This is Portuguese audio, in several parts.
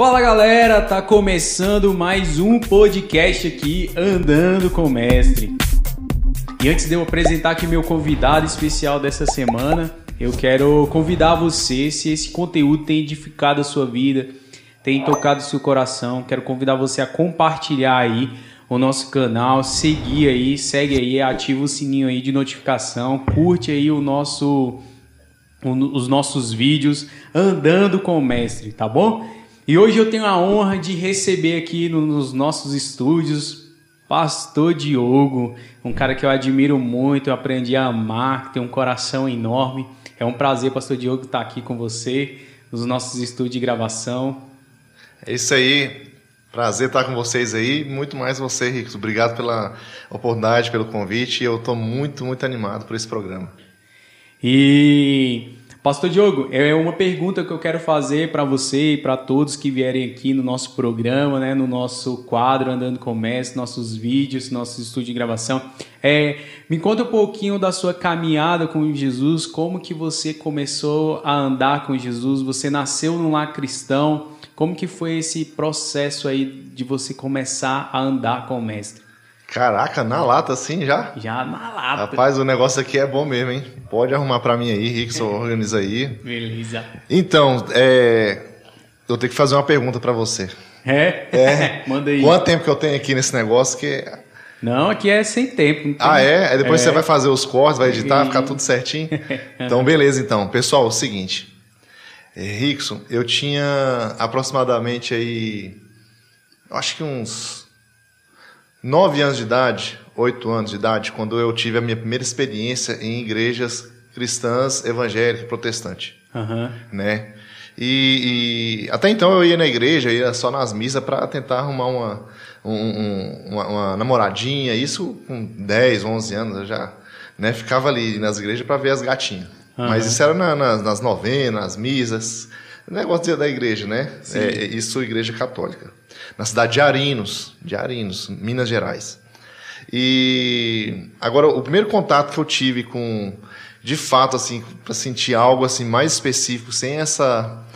Fala galera, tá começando mais um podcast aqui, Andando com o Mestre. E antes de eu apresentar aqui meu convidado especial dessa semana, eu quero convidar você, se esse conteúdo tem edificado a sua vida, tem tocado o seu coração, quero convidar você a compartilhar aí o nosso canal, seguir aí, segue aí, ativa o sininho aí de notificação, curte aí os nossos vídeos Andando com o Mestre, tá bom? E hoje eu tenho a honra de receber aqui nos nossos estúdios Pastor Diogo, um cara que eu admiro muito, eu aprendi a amar, que tem um coração enorme. É um prazer, Pastor Diogo, estar aqui com você nos nossos estúdios de gravação. É isso aí, prazer estar com vocês aí, muito mais você, Rico. Obrigado pela oportunidade, pelo convite, eu estou muito animado por esse programa. E, Pastor Diogo, é uma pergunta que eu quero fazer para você e para todos que vierem aqui no nosso programa, né, no nosso quadro Andando com o Mestre, nossos vídeos, nossos estúdios de gravação. Me conta um pouquinho da sua caminhada com Jesus, como que você começou a andar com Jesus, você nasceu num lar cristão, como que foi esse processo aí de você começar a andar com o Mestre? Caraca, na lata assim já? Já na lata. Rapaz, o negócio aqui é bom mesmo, hein? Pode arrumar pra mim aí, Rickson, organiza aí. Beleza. Então, eu tenho que fazer uma pergunta pra você. Manda aí. Quanto tempo que eu tenho aqui nesse negócio que... Não, aqui é sem tempo. Aí depois você vai fazer os cortes, vai editar, ficar tudo certinho? Então, beleza então. Pessoal, é o seguinte. Rickson, eu tinha aproximadamente aí... Eu acho que uns... 9 anos de idade, 8 anos de idade, quando eu tive a minha primeira experiência em igrejas cristãs, evangélicas, protestantes, né? E até então eu ia na igreja, ia só nas missas para tentar arrumar uma namoradinha, isso com 10, 11 anos, eu já, né, ficava ali nas igrejas para ver as gatinhas. Mas isso era nas novenas, nas missas, negócio da igreja, né? Isso, igreja católica. Na cidade de Arinos, Minas Gerais. E agora, o primeiro contato que eu tive com, de fato, assim, para sentir algo assim mais específico, sem essa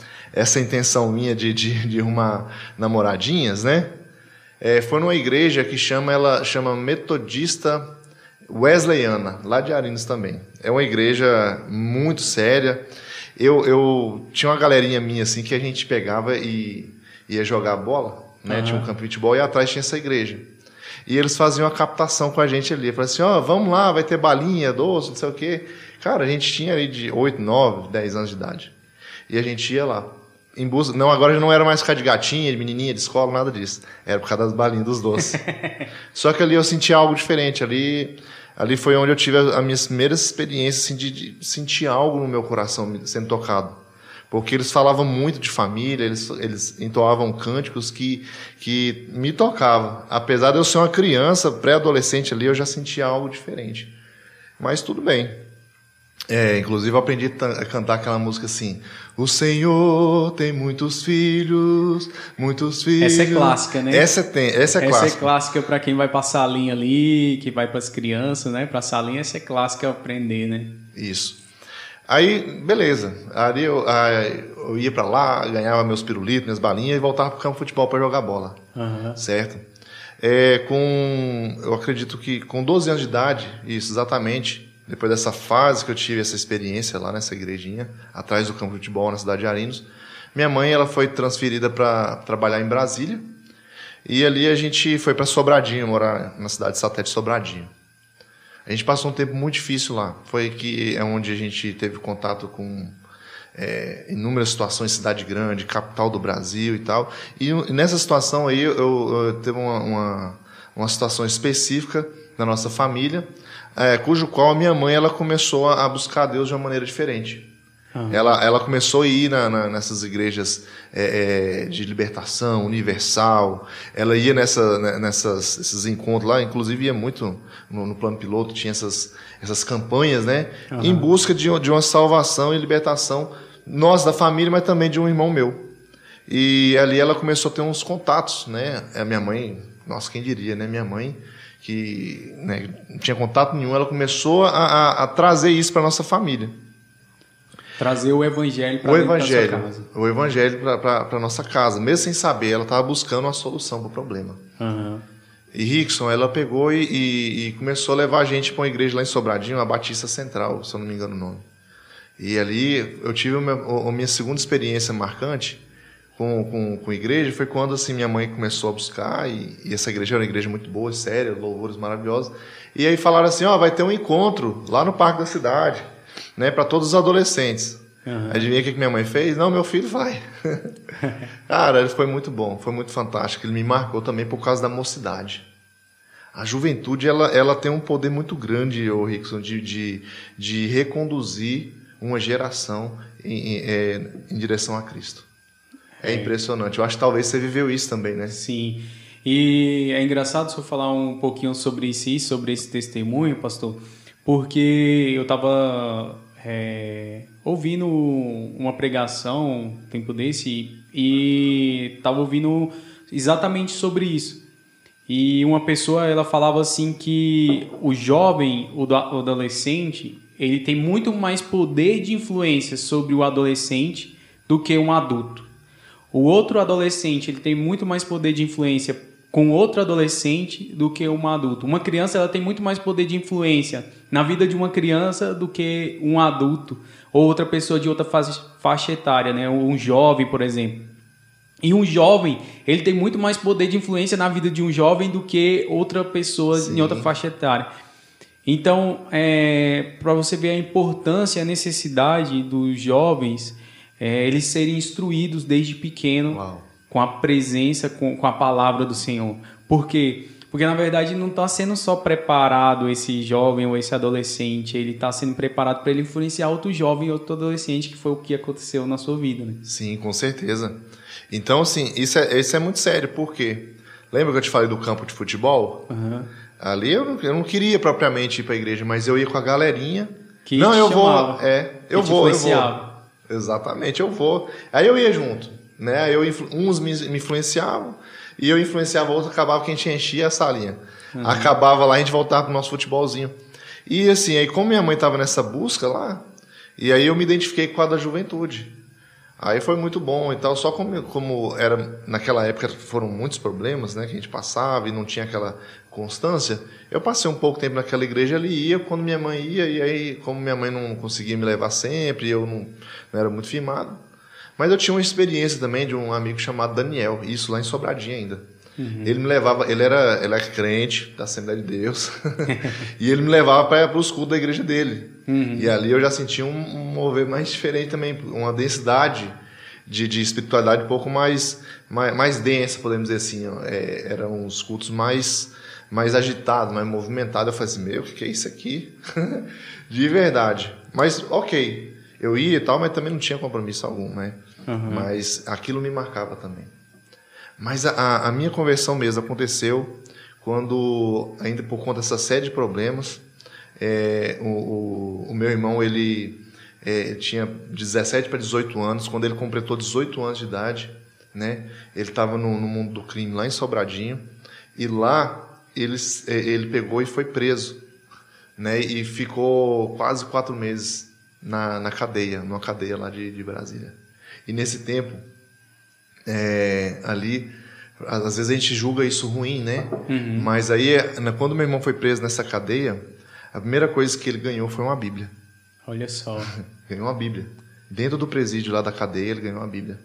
intenção minha de arrumar namoradinhas, né? Foi numa igreja que chama Metodista Wesleyana, lá de Arinos também. É uma igreja muito séria. Eu tinha uma galerinha minha assim que a gente pegava e ia jogar bola, né? Tinha um campo de futebol e atrás tinha essa igreja. E eles faziam a captação com a gente ali. Falaram assim, vamos lá, vai ter balinha, doce, não sei o quê. Cara, a gente tinha ali de 8, 9, 10 anos de idade. E a gente ia lá. Em busca... Não, agora já não era mais por causa de gatinha, de menininha, de escola, nada disso. Era por causa das balinhas, dos doces. Só que ali eu senti algo diferente. Ali foi onde eu tive as minhas primeiras experiências assim, de sentir algo no meu coração sendo tocado. Porque eles falavam muito de família, eles entoavam cânticos que me tocavam. Apesar de eu ser uma criança, pré-adolescente ali, eu já sentia algo diferente. Mas tudo bem. Inclusive eu aprendi a cantar aquela música assim: o Senhor tem muitos filhos. Essa é clássica, né? Essa é clássica. Essa é clássica para quem vai pra salinha ali, que vai pras crianças, né? Pra salinha, essa é clássica aprender, né? Isso. Aí, beleza. Aí eu ia pra lá, ganhava meus pirulitos, minhas balinhas e voltava pro campo de futebol para jogar bola. Certo? Eu acredito que com 12 anos de idade, isso, exatamente, depois dessa fase que eu tive essa experiência lá nessa igrejinha, atrás do campo de futebol na cidade de Arinos, minha mãe ela foi transferida para trabalhar em Brasília e ali a gente foi para Sobradinho, morar na cidade de satélite Sobradinho. A gente passou um tempo muito difícil lá. Foi onde a gente teve contato com inúmeras situações, cidade grande, capital do Brasil e tal. E nessa situação aí eu teve uma situação específica da nossa família, cujo qual a minha mãe ela começou a buscar Deus de uma maneira diferente. Ela começou a ir nessas igrejas de libertação, universal. Ela ia nesses encontros lá, inclusive ia muito no plano piloto, tinha essas campanhas, né? Em busca de uma salvação e libertação, nós da família, mas também de um irmão meu. E ali ela começou a ter uns contatos, né? A minha mãe, nossa, quem diria, né? Minha mãe, que, né, não tinha contato nenhum, ela começou a trazer isso para nossa família. Trazer o evangelho para dentro da sua casa. O evangelho para nossa casa. Mesmo sem saber, ela estava buscando uma solução para o problema. Uhum. E Rickson, ela pegou e começou a levar a gente para uma igreja lá em Sobradinho, a Batista Central, se eu não me engano o nome. E ali eu tive a minha segunda experiência marcante com igreja, foi quando assim, minha mãe começou a buscar, e essa igreja era uma igreja muito boa, séria, louvores maravilhosos. E aí falaram assim, vai ter um encontro lá no Parque da Cidade, né, para todos os adolescentes. Uhum. Adivinha o que minha mãe fez? Não, meu filho vai. Cara, ele foi muito bom, foi muito fantástico. Ele me marcou também por causa da mocidade. A juventude, ela tem um poder muito grande, Rickson, de reconduzir uma geração em direção a Cristo. É impressionante. Eu acho que talvez você viveu isso também, né? Sim. E é engraçado se eu falar um pouquinho sobre isso, sobre esse testemunho, pastor, porque eu estava ouvindo uma pregação um tempo desse e estava ouvindo exatamente sobre isso. E uma pessoa, ela falava assim que o jovem, o adolescente, ele tem muito mais poder de influência sobre o adolescente do que um adulto. O outro adolescente, ele tem muito mais poder de influência com outro adolescente do que um adulto. Uma criança, ela tem muito mais poder de influência na vida de uma criança do que um adulto ou outra pessoa de outra faixa etária, né? Um jovem, por exemplo. E um jovem, ele tem muito mais poder de influência na vida de um jovem do que outra pessoa em outra faixa etária. Então, para você ver a importância, a necessidade dos jovens, eles serem instruídos desde pequeno com a presença, com a palavra do Senhor. Por quê? Porque, na verdade, não está sendo só preparado esse jovem ou esse adolescente, ele está sendo preparado para ele influenciar outro jovem e outro adolescente, que foi o que aconteceu na sua vida, né? Sim, com certeza. Então, assim, isso é muito sério, porque lembra que eu te falei do campo de futebol? Uhum. Ali eu não queria propriamente ir para a igreja, mas eu ia com a galerinha. Que não, eu chamava, eu vou. Exatamente, eu vou. Aí eu ia junto, né? Aí uns me influenciavam e eu influenciava outros, acabava que a gente enchia a salinha. Uhum. Acabava lá, a gente voltava pro nosso futebolzinho. E assim, aí como minha mãe estava nessa busca lá, e aí eu me identifiquei com a da juventude. Aí foi muito bom e tal, só como era naquela época foram muitos problemas, né, que a gente passava e não tinha aquela constância. Eu passei um pouco tempo naquela igreja ali, ia quando minha mãe ia, e aí como minha mãe não conseguia me levar sempre, eu não era muito firmado. Mas eu tinha uma experiência também de um amigo chamado Daniel, isso lá em Sobradinho ainda. Uhum. Ele me levava, ele era crente da Assembleia de Deus, e ele me levava para os cultos da igreja dele. Uhum. E ali eu já sentia um mover mais diferente também, uma densidade de espiritualidade um pouco mais densa, podemos dizer assim. Eram uns cultos mais agitados, mais movimentados. Eu falei assim, o que é isso aqui? De verdade. Mas, ok, eu ia e tal, mas também não tinha compromisso algum, né? Uhum. Mas aquilo me marcava também. Mas a minha conversão mesmo aconteceu quando, ainda por conta dessa série de problemas, o meu irmão, ele tinha 17 para 18 anos. Quando ele completou 18 anos de idade, né, ele estava no mundo do crime lá em Sobradinho, e lá ele pegou e foi preso, né, e ficou quase 4 meses numa cadeia lá de Brasília. E nesse tempo, ali, às vezes a gente julga isso ruim, né? Uhum. Mas aí, quando meu irmão foi preso nessa cadeia, a primeira coisa que ele ganhou foi uma Bíblia. Olha só. Ganhou uma Bíblia. Dentro do presídio lá da cadeia, ele ganhou uma Bíblia.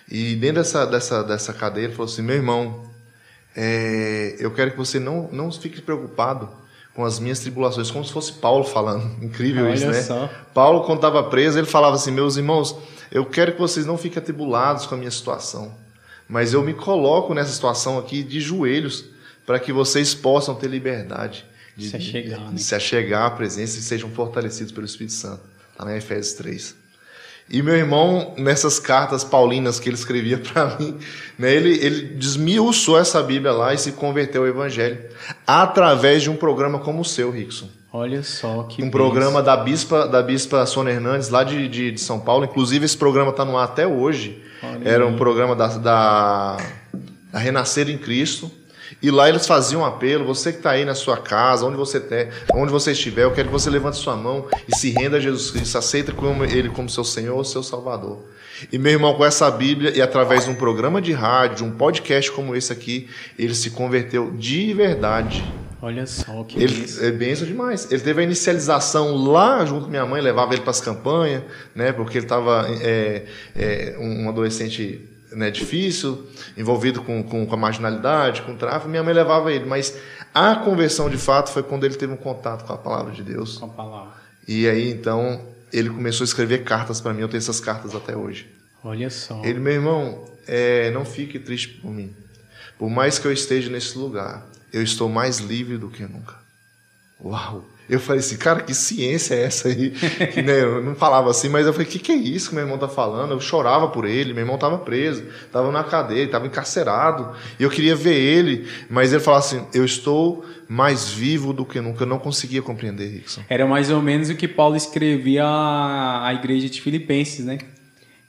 E dentro dessa cadeia, ele falou assim, meu irmão, eu quero que você não fique preocupado com as minhas tribulações, como se fosse Paulo falando. Incrível. Olha isso, né? Só. Paulo, quando estava preso, ele falava assim, meus irmãos, eu quero que vocês não fiquem atribulados com a minha situação, mas eu me coloco nessa situação aqui de joelhos para que vocês possam ter liberdade de se achegar à presença e sejam fortalecidos pelo Espírito Santo. Está na Efésios 3. E meu irmão, nessas cartas paulinas que ele escrevia para mim, né, ele desmiuçou essa Bíblia lá e se converteu ao Evangelho através de um programa como o seu, Rickson. Olha só que programa da bispa Sônia Hernandes, lá de São Paulo. Inclusive, esse programa está no ar até hoje. Olha. Era um programa da Renascer em Cristo. E lá eles faziam um apelo, você que está aí na sua casa, onde você estiver, eu quero que você levante sua mão e se renda a Jesus Cristo, aceita Ele como seu Senhor, seu Salvador. E meu irmão, com essa Bíblia e através de um programa de rádio, de um podcast como esse aqui, ele se converteu de verdade. Olha só, que É benção demais. Ele teve a inicialização lá junto com minha mãe, levava ele para as campanhas, né, porque ele estava um adolescente, né, difícil, envolvido com a marginalidade, com o tráfico. Minha mãe levava ele, mas a conversão de fato foi quando ele teve um contato com a palavra de Deus. Com a palavra. E aí então ele começou a escrever cartas para mim. Eu tenho essas cartas até hoje. Olha só. Ele, meu irmão, não fique triste por mim. Por mais que eu esteja nesse lugar, eu estou mais livre do que nunca. Uau! Eu falei assim, cara, que ciência é essa aí? Que, né, eu não falava assim, mas eu falei, que é isso que meu irmão tá falando? Eu chorava por ele, meu irmão estava preso, estava na cadeia, estava encarcerado, e eu queria ver ele, mas ele falava assim, eu estou mais vivo do que nunca. Eu não conseguia compreender, Rickson. Era mais ou menos o que Paulo escrevia à igreja de Filipenses, né?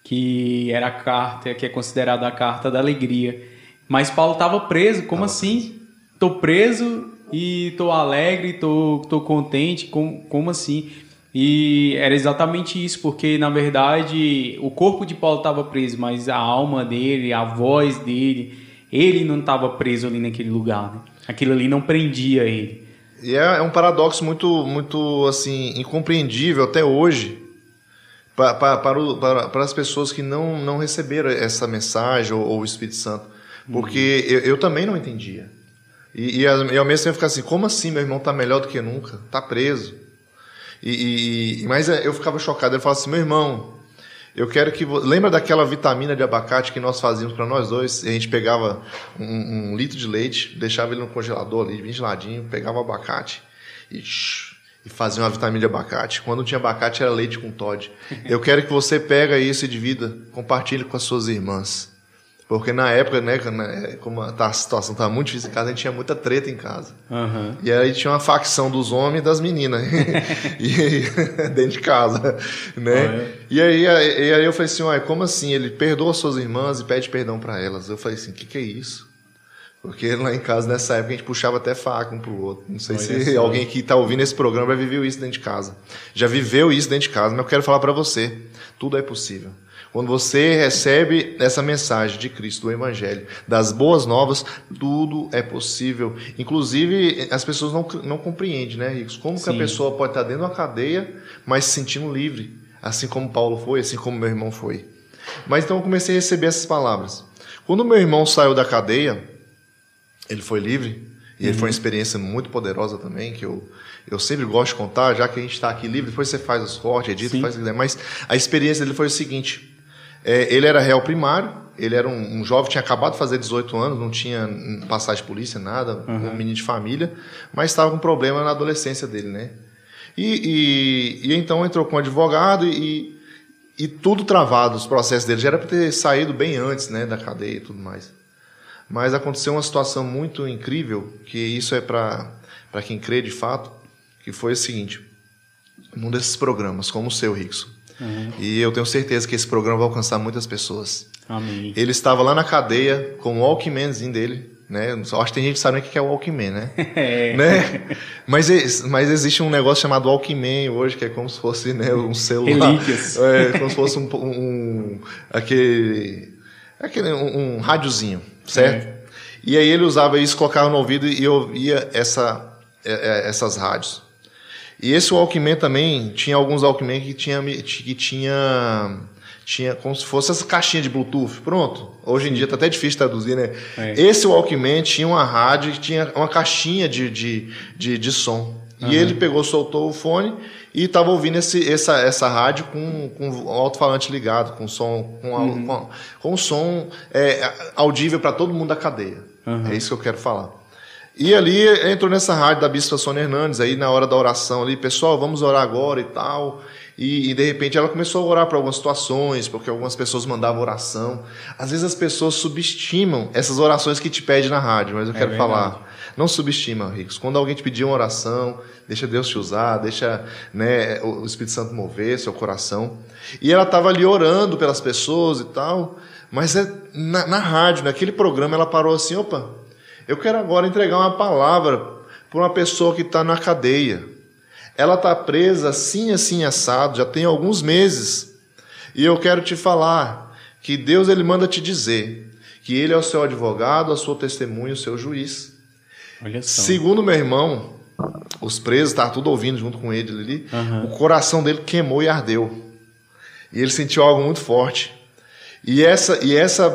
Que era a carta, que é considerada a carta da alegria. Mas Paulo estava preso, como assim? Estou preso e estou alegre, estou contente, como assim? E era exatamente isso, porque na verdade o corpo de Paulo estava preso, mas a alma dele, a voz dele, ele não estava preso ali naquele lugar, né? Aquilo ali não prendia ele. E é um paradoxo muito assim, incompreendível até hoje para as pessoas que não receberam essa mensagem ou o Espírito Santo, porque eu também não entendia. E ao mesmo tempo ficar assim, como assim meu irmão está melhor do que nunca? Está preso. Mas eu ficava chocado. Ele falava assim, meu irmão, eu quero que... Lembra daquela vitamina de abacate que nós fazíamos para nós dois? A gente pegava um litro de leite, deixava ele no congelador ali, bem geladinho, pegava o abacate e fazia uma vitamina de abacate. Quando não tinha abacate, era leite com Toddy. Eu quero que você pegue isso e divida, compartilhe com as suas irmãs. Porque na época, né, como a situação estava muito difícil em casa, a gente tinha muita treta em casa. Uhum. E aí tinha uma facção dos homens e das meninas. Dentro de casa. Né? E aí eu falei assim, como assim? Ele perdoa as suas irmãs e pede perdão para elas. Eu falei assim, o que é isso? Porque lá em casa, nessa época, a gente puxava até faca um pro outro. Não sei se alguém que está ouvindo esse programa já viveu isso dentro de casa. Já viveu isso dentro de casa, mas eu quero falar para você. Tudo é possível. Quando você recebe essa mensagem de Cristo, do Evangelho, das boas novas, tudo é possível. Inclusive, as pessoas não compreendem, né, Ricos? Como que a pessoa pode estar dentro de uma cadeia, mas se sentindo livre, assim como Paulo foi, assim como meu irmão foi. Mas então eu comecei a receber essas palavras. Quando meu irmão saiu da cadeia, ele foi livre, e ele foi uma experiência muito poderosa também, que eu sempre gosto de contar, já que a gente está aqui livre, depois você faz os cortes, edita, faz o que quiser. Mas a experiência dele foi o seguinte... ele era réu primário, ele era um jovem que tinha acabado de fazer 18 anos, não tinha passagem de polícia, nada, um menino de família, mas estava com problema na adolescência dele, né? E então entrou com um advogado e tudo travado, os processos dele. Já era para ter saído bem antes, né, da cadeia e tudo mais. Mas aconteceu uma situação muito incrível, que isso é para quem crê de fato, que foi o seguinte, num desses programas, como o seu, Rickson, e eu tenho certeza que esse programa vai alcançar muitas pessoas. Amém. Ele estava lá na cadeia com o Walkmanzinho dele, né? Acho que tem gente que sabe o que é o Walkman, né? Né? Mas existe um negócio chamado Walkman hoje, que é como se fosse, né, um celular. Relíquias. Como se fosse um rádiozinho, certo? E aí ele usava isso, colocava no ouvido e ouvia essas rádios. E esse Walkman também, tinha alguns Walkman que tinha como se fosse essa caixinha de Bluetooth. Pronto. Hoje em dia está até difícil traduzir, né? Esse Walkman tinha uma rádio, tinha uma caixinha de som. E ele soltou o fone e estava ouvindo essa rádio com o alto-falante ligado, com som audível para todo mundo da cadeia. É isso que eu quero falar. E ali entrou nessa rádio da Bispa Sônia Hernandes, aí na hora da oração ali, pessoal, vamos orar agora e tal. E de repente ela começou a orar para algumas situações, porque algumas pessoas mandavam oração. Às vezes as pessoas subestimam essas orações que te pedem na rádio, mas eu quero falar, não subestima, Ricos. Quando alguém te pedir uma oração, deixa Deus te usar, deixa, né, o Espírito Santo mover seu coração. E ela estava ali orando pelas pessoas e tal, mas na rádio, naquele programa, ela parou assim, opa, eu quero agora entregar uma palavra para uma pessoa que está na cadeia. Ela está presa assim, assim, assado, já tem alguns meses. E eu quero te falar que Deus ele manda te dizer que Ele é o seu advogado, a sua testemunha, o seu juiz. Olha só. Segundo meu irmão, os presos, estavam tudo ouvindo junto com ele ali, o coração dele queimou e ardeu. E ele sentiu algo muito forte.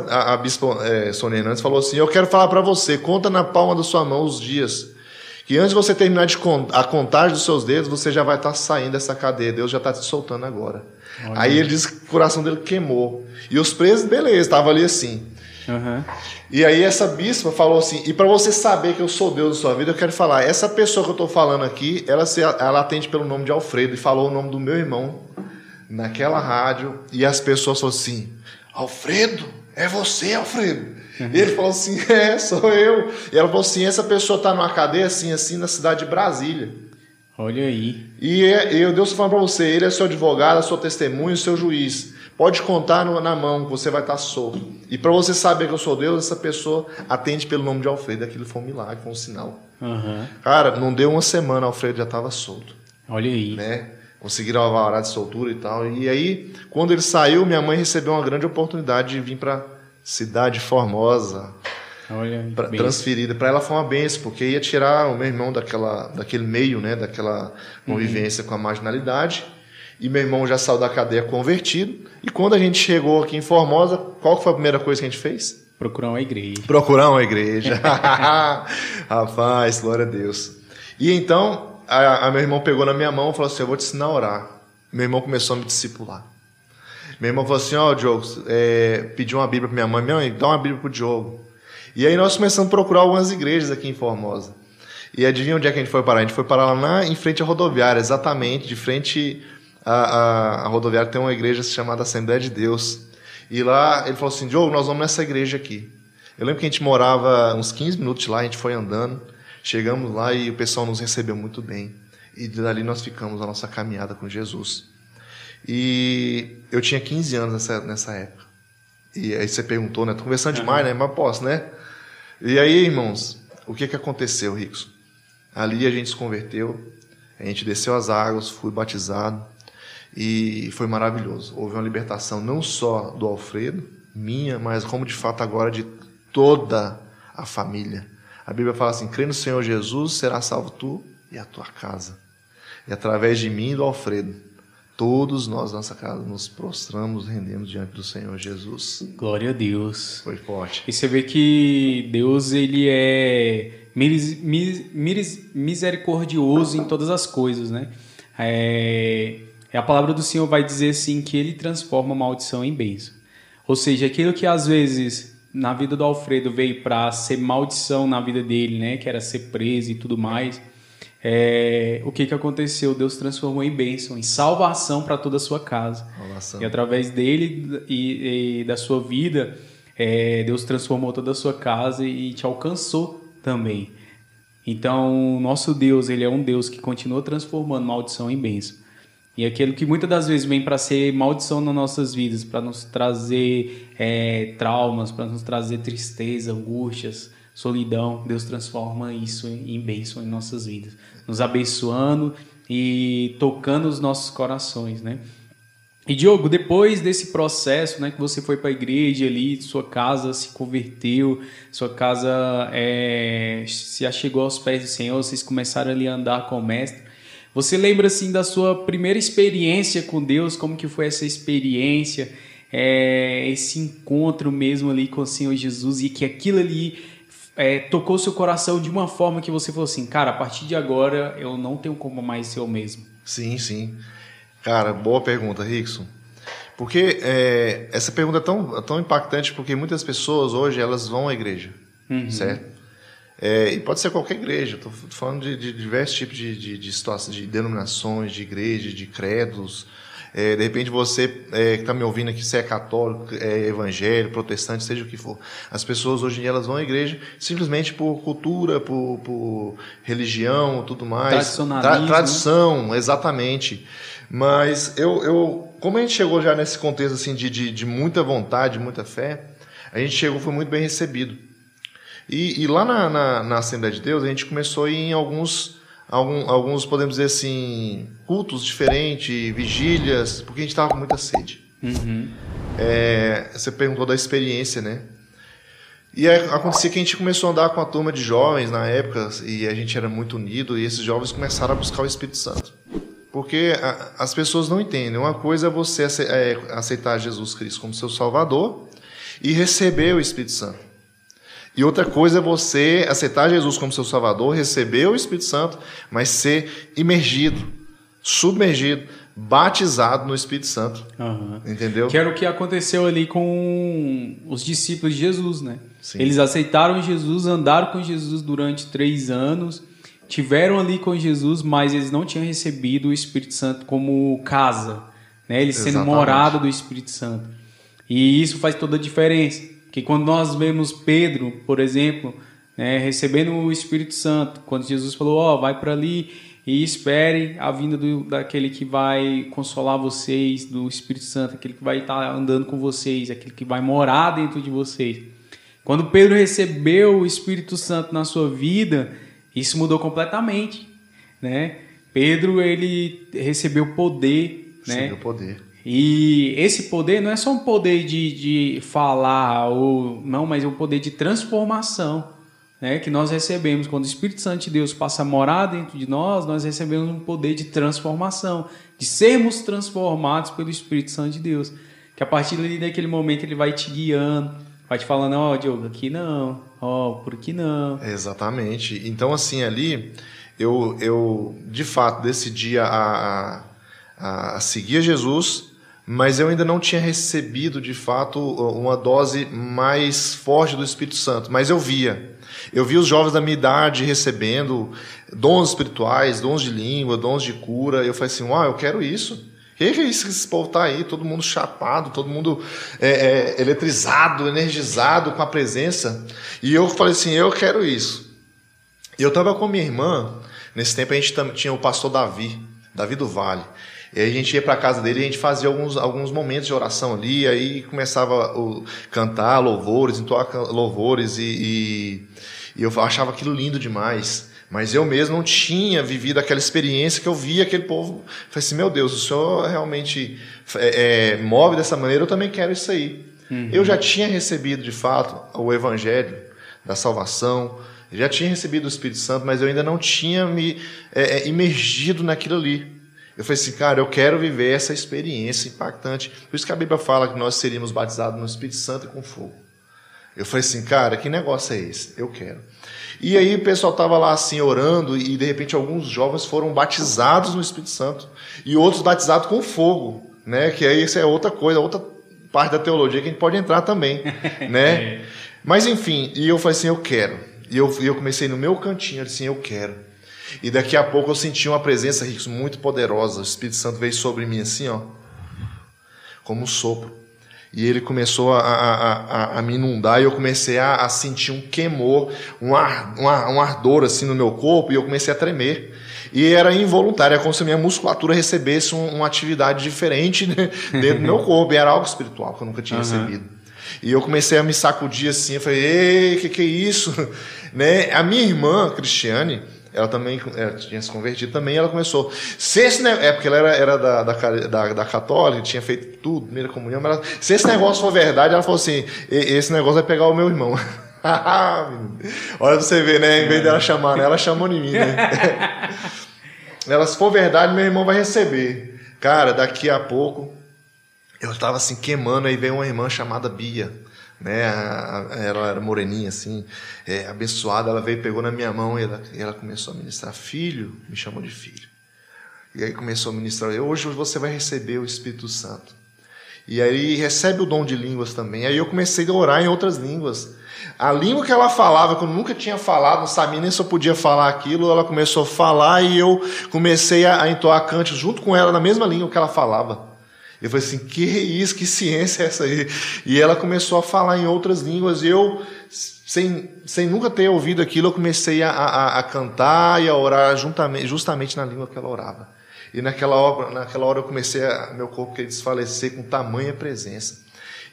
A bispa Sônia Hernandes falou assim, eu quero falar para você, conta na palma da sua mão os dias, que antes de você terminar a contagem dos seus dedos, você já vai estar saindo dessa cadeia, Deus já está te soltando agora. Olha. Aí ele disse que o coração dele queimou. E os presos, beleza, estavam ali assim. E aí essa bispa falou assim, e para você saber que eu sou Deus na sua vida, eu quero falar, essa pessoa que eu estou falando aqui, ela atende pelo nome de Alfredo, e falou o nome do meu irmão naquela rádio, e as pessoas falaram assim, Alfredo? É você, Alfredo? E ele falou assim, sou eu. E ela falou assim, essa pessoa está numa cadeia assim, assim, na cidade de Brasília. Olha aí. E Deus está falando para você, ele é seu advogado, a sua testemunha, o seu juiz. Pode contar na mão que você vai estar solto. E para você saber que eu sou Deus, essa pessoa atende pelo nome de Alfredo. Aquilo foi um milagre, foi um sinal. Cara, não deu uma semana, Alfredo já estava solto. Olha aí. Né? Conseguiram alvará de soltura e tal. E aí, quando ele saiu, minha mãe recebeu uma grande oportunidade de vir para Cidade Formosa. Olha, transferida. Para ela foi uma benção, porque ia tirar o meu irmão daquele meio, né? Daquela convivência com a marginalidade. E meu irmão já saiu da cadeia convertido. E quando a gente chegou aqui em Formosa, qual foi a primeira coisa que a gente fez? Procurar uma igreja. Procurar uma igreja. Rapaz, glória a Deus. E então, a meu irmão pegou na minha mão e falou assim, eu vou te ensinar a orar. Meu irmão começou a me discipular. Meu irmão falou assim, Diogo, pediu uma Bíblia para minha mãe, dá uma Bíblia para o Diogo. E aí nós começamos a procurar algumas igrejas aqui em Formosa. E adivinha onde é que a gente foi parar? A gente foi parar lá em frente à rodoviária, exatamente, de frente à rodoviária tem uma igreja chamada Assembleia de Deus. E lá ele falou assim, Diogo, nós vamos nessa igreja aqui. Eu lembro que a gente morava uns 15 minutos de lá, a gente foi andando, chegamos lá e o pessoal nos recebeu muito bem. E dali nós ficamos a nossa caminhada com Jesus. E eu tinha 15 anos nessa época. E aí você perguntou, né? Tô conversando demais, né? Mas posso, né? E aí, irmãos, o que aconteceu, Rickson? Ali a gente se converteu, a gente desceu as águas, fui batizado e foi maravilhoso. Houve uma libertação não só do Alfredo, minha, mas como de fato agora de toda a família. A Bíblia fala assim, crê no Senhor Jesus, será salvo tu e a tua casa. E através de mim e do Alfredo, todos nós, nossa casa, nos prostramos, rendemos diante do Senhor Jesus. Glória a Deus. Foi forte. E você vê que Deus, ele é misericordioso em todas as coisas, né? A palavra do Senhor vai dizer assim que ele transforma a maldição em bênção. Ou seja, aquilo que às vezes na vida do Alfredo veio para ser maldição na vida dele, né? Que era ser preso e tudo mais. O que aconteceu? Deus transformou em bênção, em salvação para toda a sua casa. Salvação. E através dele e da sua vida, Deus transformou toda a sua casa e te alcançou também. Então, nosso Deus, ele é um Deus que continua transformando maldição em bênção. E aquilo que muitas das vezes vem para ser maldição nas nossas vidas, para nos trazer traumas, para nos trazer tristeza, angústias, solidão, Deus transforma isso em bênção em nossas vidas, nos abençoando e tocando os nossos corações, né? E Diogo, depois desse processo, né, que você foi para a igreja ali, sua casa se converteu, sua casa se achegou aos pés do Senhor, vocês começaram ali a andar com o Mestre. Você lembra assim da sua primeira experiência com Deus? Como que foi essa experiência, esse encontro mesmo ali com o Senhor Jesus, e que aquilo ali tocou seu coração de uma forma que você falou assim, cara, a partir de agora eu não tenho como mais ser o mesmo? Sim, sim. Cara, boa pergunta, Rickson. Porque essa pergunta é tão impactante, porque muitas pessoas hoje elas vão à igreja, certo? E pode ser qualquer igreja, estou falando de diversos tipos de situações, de denominações, de igrejas, de credos. De repente você que está me ouvindo aqui, se é católico, evangélico, protestante, seja o que for. As pessoas hoje em dia elas vão à igreja simplesmente por cultura, por religião, tudo mais. Tradicionalismo. Tradição, exatamente. Mas como a gente chegou já nesse contexto assim, de muita vontade, muita fé, a gente foi muito bem recebido. E lá na Assembleia de Deus, a gente começou a ir em alguns, podemos dizer assim, cultos diferentes, vigílias, porque a gente estava com muita sede. Uhum. Você perguntou da experiência, né? E acontecia que a gente começou a andar com a turma de jovens na época, e a gente era muito unido, e esses jovens começaram a buscar o Espírito Santo. Porque as pessoas não entendem. Uma coisa é você aceitar Jesus Cristo como seu Salvador e receber o Espírito Santo. E outra coisa é você aceitar Jesus como seu Salvador, receber o Espírito Santo, mas ser imergido, submergido, batizado no Espírito Santo. Uhum. Entendeu? Que era o que aconteceu ali com os discípulos de Jesus, né? Sim. Eles aceitaram Jesus, andaram com Jesus durante 3 anos, tiveram ali com Jesus, mas eles não tinham recebido o Espírito Santo como casa, né? Eles sendo morada do Espírito Santo. E isso faz toda a diferença. Porque quando nós vemos Pedro, por exemplo, né, recebendo o Espírito Santo, quando Jesus falou, vai para ali e espere a vinda daquele que vai consolar vocês, do Espírito Santo, aquele que vai estar andando com vocês, aquele que vai morar dentro de vocês. Quando Pedro recebeu o Espírito Santo na sua vida, isso mudou completamente, né? Pedro, ele recebeu poder, né? Recebeu poder. E esse poder não é só um poder de falar, mas é um poder de transformação, né? Que nós recebemos. Quando o Espírito Santo de Deus passa a morar dentro de nós recebemos um poder de transformação, de sermos transformados pelo Espírito Santo de Deus. Que a partir daquele momento ele vai te guiando, vai te falando, Diogo, aqui não, por aqui não. Exatamente. Então, assim, ali, eu de fato decidi a seguir Jesus, mas eu ainda não tinha recebido, de fato, uma dose mais forte do Espírito Santo. Mas eu via os jovens da minha idade recebendo dons espirituais, dons de língua, dons de cura. Eu falei assim, eu quero isso. O que é isso que esse povo está aí? Todo mundo chapado, todo mundo eletrizado, energizado com a presença. E eu falei assim, eu quero isso. E eu estava com minha irmã, nesse tempo a gente tinha o pastor Davi do Vale. E aí a gente ia para a casa dele e a gente fazia alguns momentos de oração ali, aí começava a cantar louvores, entoar louvores, e eu achava aquilo lindo demais. Mas eu mesmo não tinha vivido aquela experiência que eu via aquele povo. Falei assim, meu Deus, o Senhor realmente move dessa maneira, eu também quero isso aí. Uhum. Eu já tinha recebido, de fato, o Evangelho da salvação, já tinha recebido o Espírito Santo, mas eu ainda não tinha me imergido naquilo ali. Eu falei assim, cara, eu quero viver essa experiência impactante. Por isso que a Bíblia fala que nós seríamos batizados no Espírito Santo e com fogo. Eu falei assim, cara, que negócio é esse? Eu quero. E aí o pessoal estava lá assim orando e de repente alguns jovens foram batizados no Espírito Santo e outros batizados com fogo, né? Que aí isso é outra coisa, outra parte da teologia que a gente pode entrar também, né? Mas enfim, e eu falei assim, eu quero. E eu comecei no meu cantinho, eu disse assim, eu quero. E daqui a pouco eu senti uma presença, Rickson, muito poderosa. O Espírito Santo veio sobre mim assim, como um sopro. E ele começou a me inundar e eu comecei a sentir um queimor, um ardor assim no meu corpo e eu comecei a tremer. E era involuntário, é como se a minha musculatura recebesse uma atividade diferente, né, dentro do meu corpo. E era algo espiritual que eu nunca tinha recebido. E eu comecei a me sacudir assim, eu falei, ei, que é isso? Né? A minha irmã, Cristiane, ela também tinha se convertido também, ela começou. Porque ela era da católica, tinha feito tudo, primeira comunhão, mas se esse negócio for verdade, ela falou assim, esse negócio vai pegar o meu irmão. Olha pra você ver, né? Em vez dela chamar, né? Ela chamou em mim, né? Ela, se for verdade, meu irmão vai receber. Cara, daqui a pouco, eu estava assim queimando, aí veio uma irmã chamada Bia. Né, ela era moreninha assim, abençoada, ela veio, pegou na minha mão e ela começou a ministrar, filho, me chamou de filho, e aí começou a ministrar, hoje você vai receber o Espírito Santo, e aí recebe o dom de línguas também. Aí eu comecei a orar em outras línguas, a língua que ela falava, que eu nunca tinha falado, não sabia nem se eu podia falar aquilo, ela começou a falar e eu comecei a entoar cânticos junto com ela na mesma língua que ela falava. Eu falei assim, que isso, que ciência é essa aí? E ela começou a falar em outras línguas, e eu, sem nunca ter ouvido aquilo, eu comecei a cantar e a orar justamente na língua que ela orava. E naquela hora eu comecei meu corpo queria desfalecer com tamanha presença.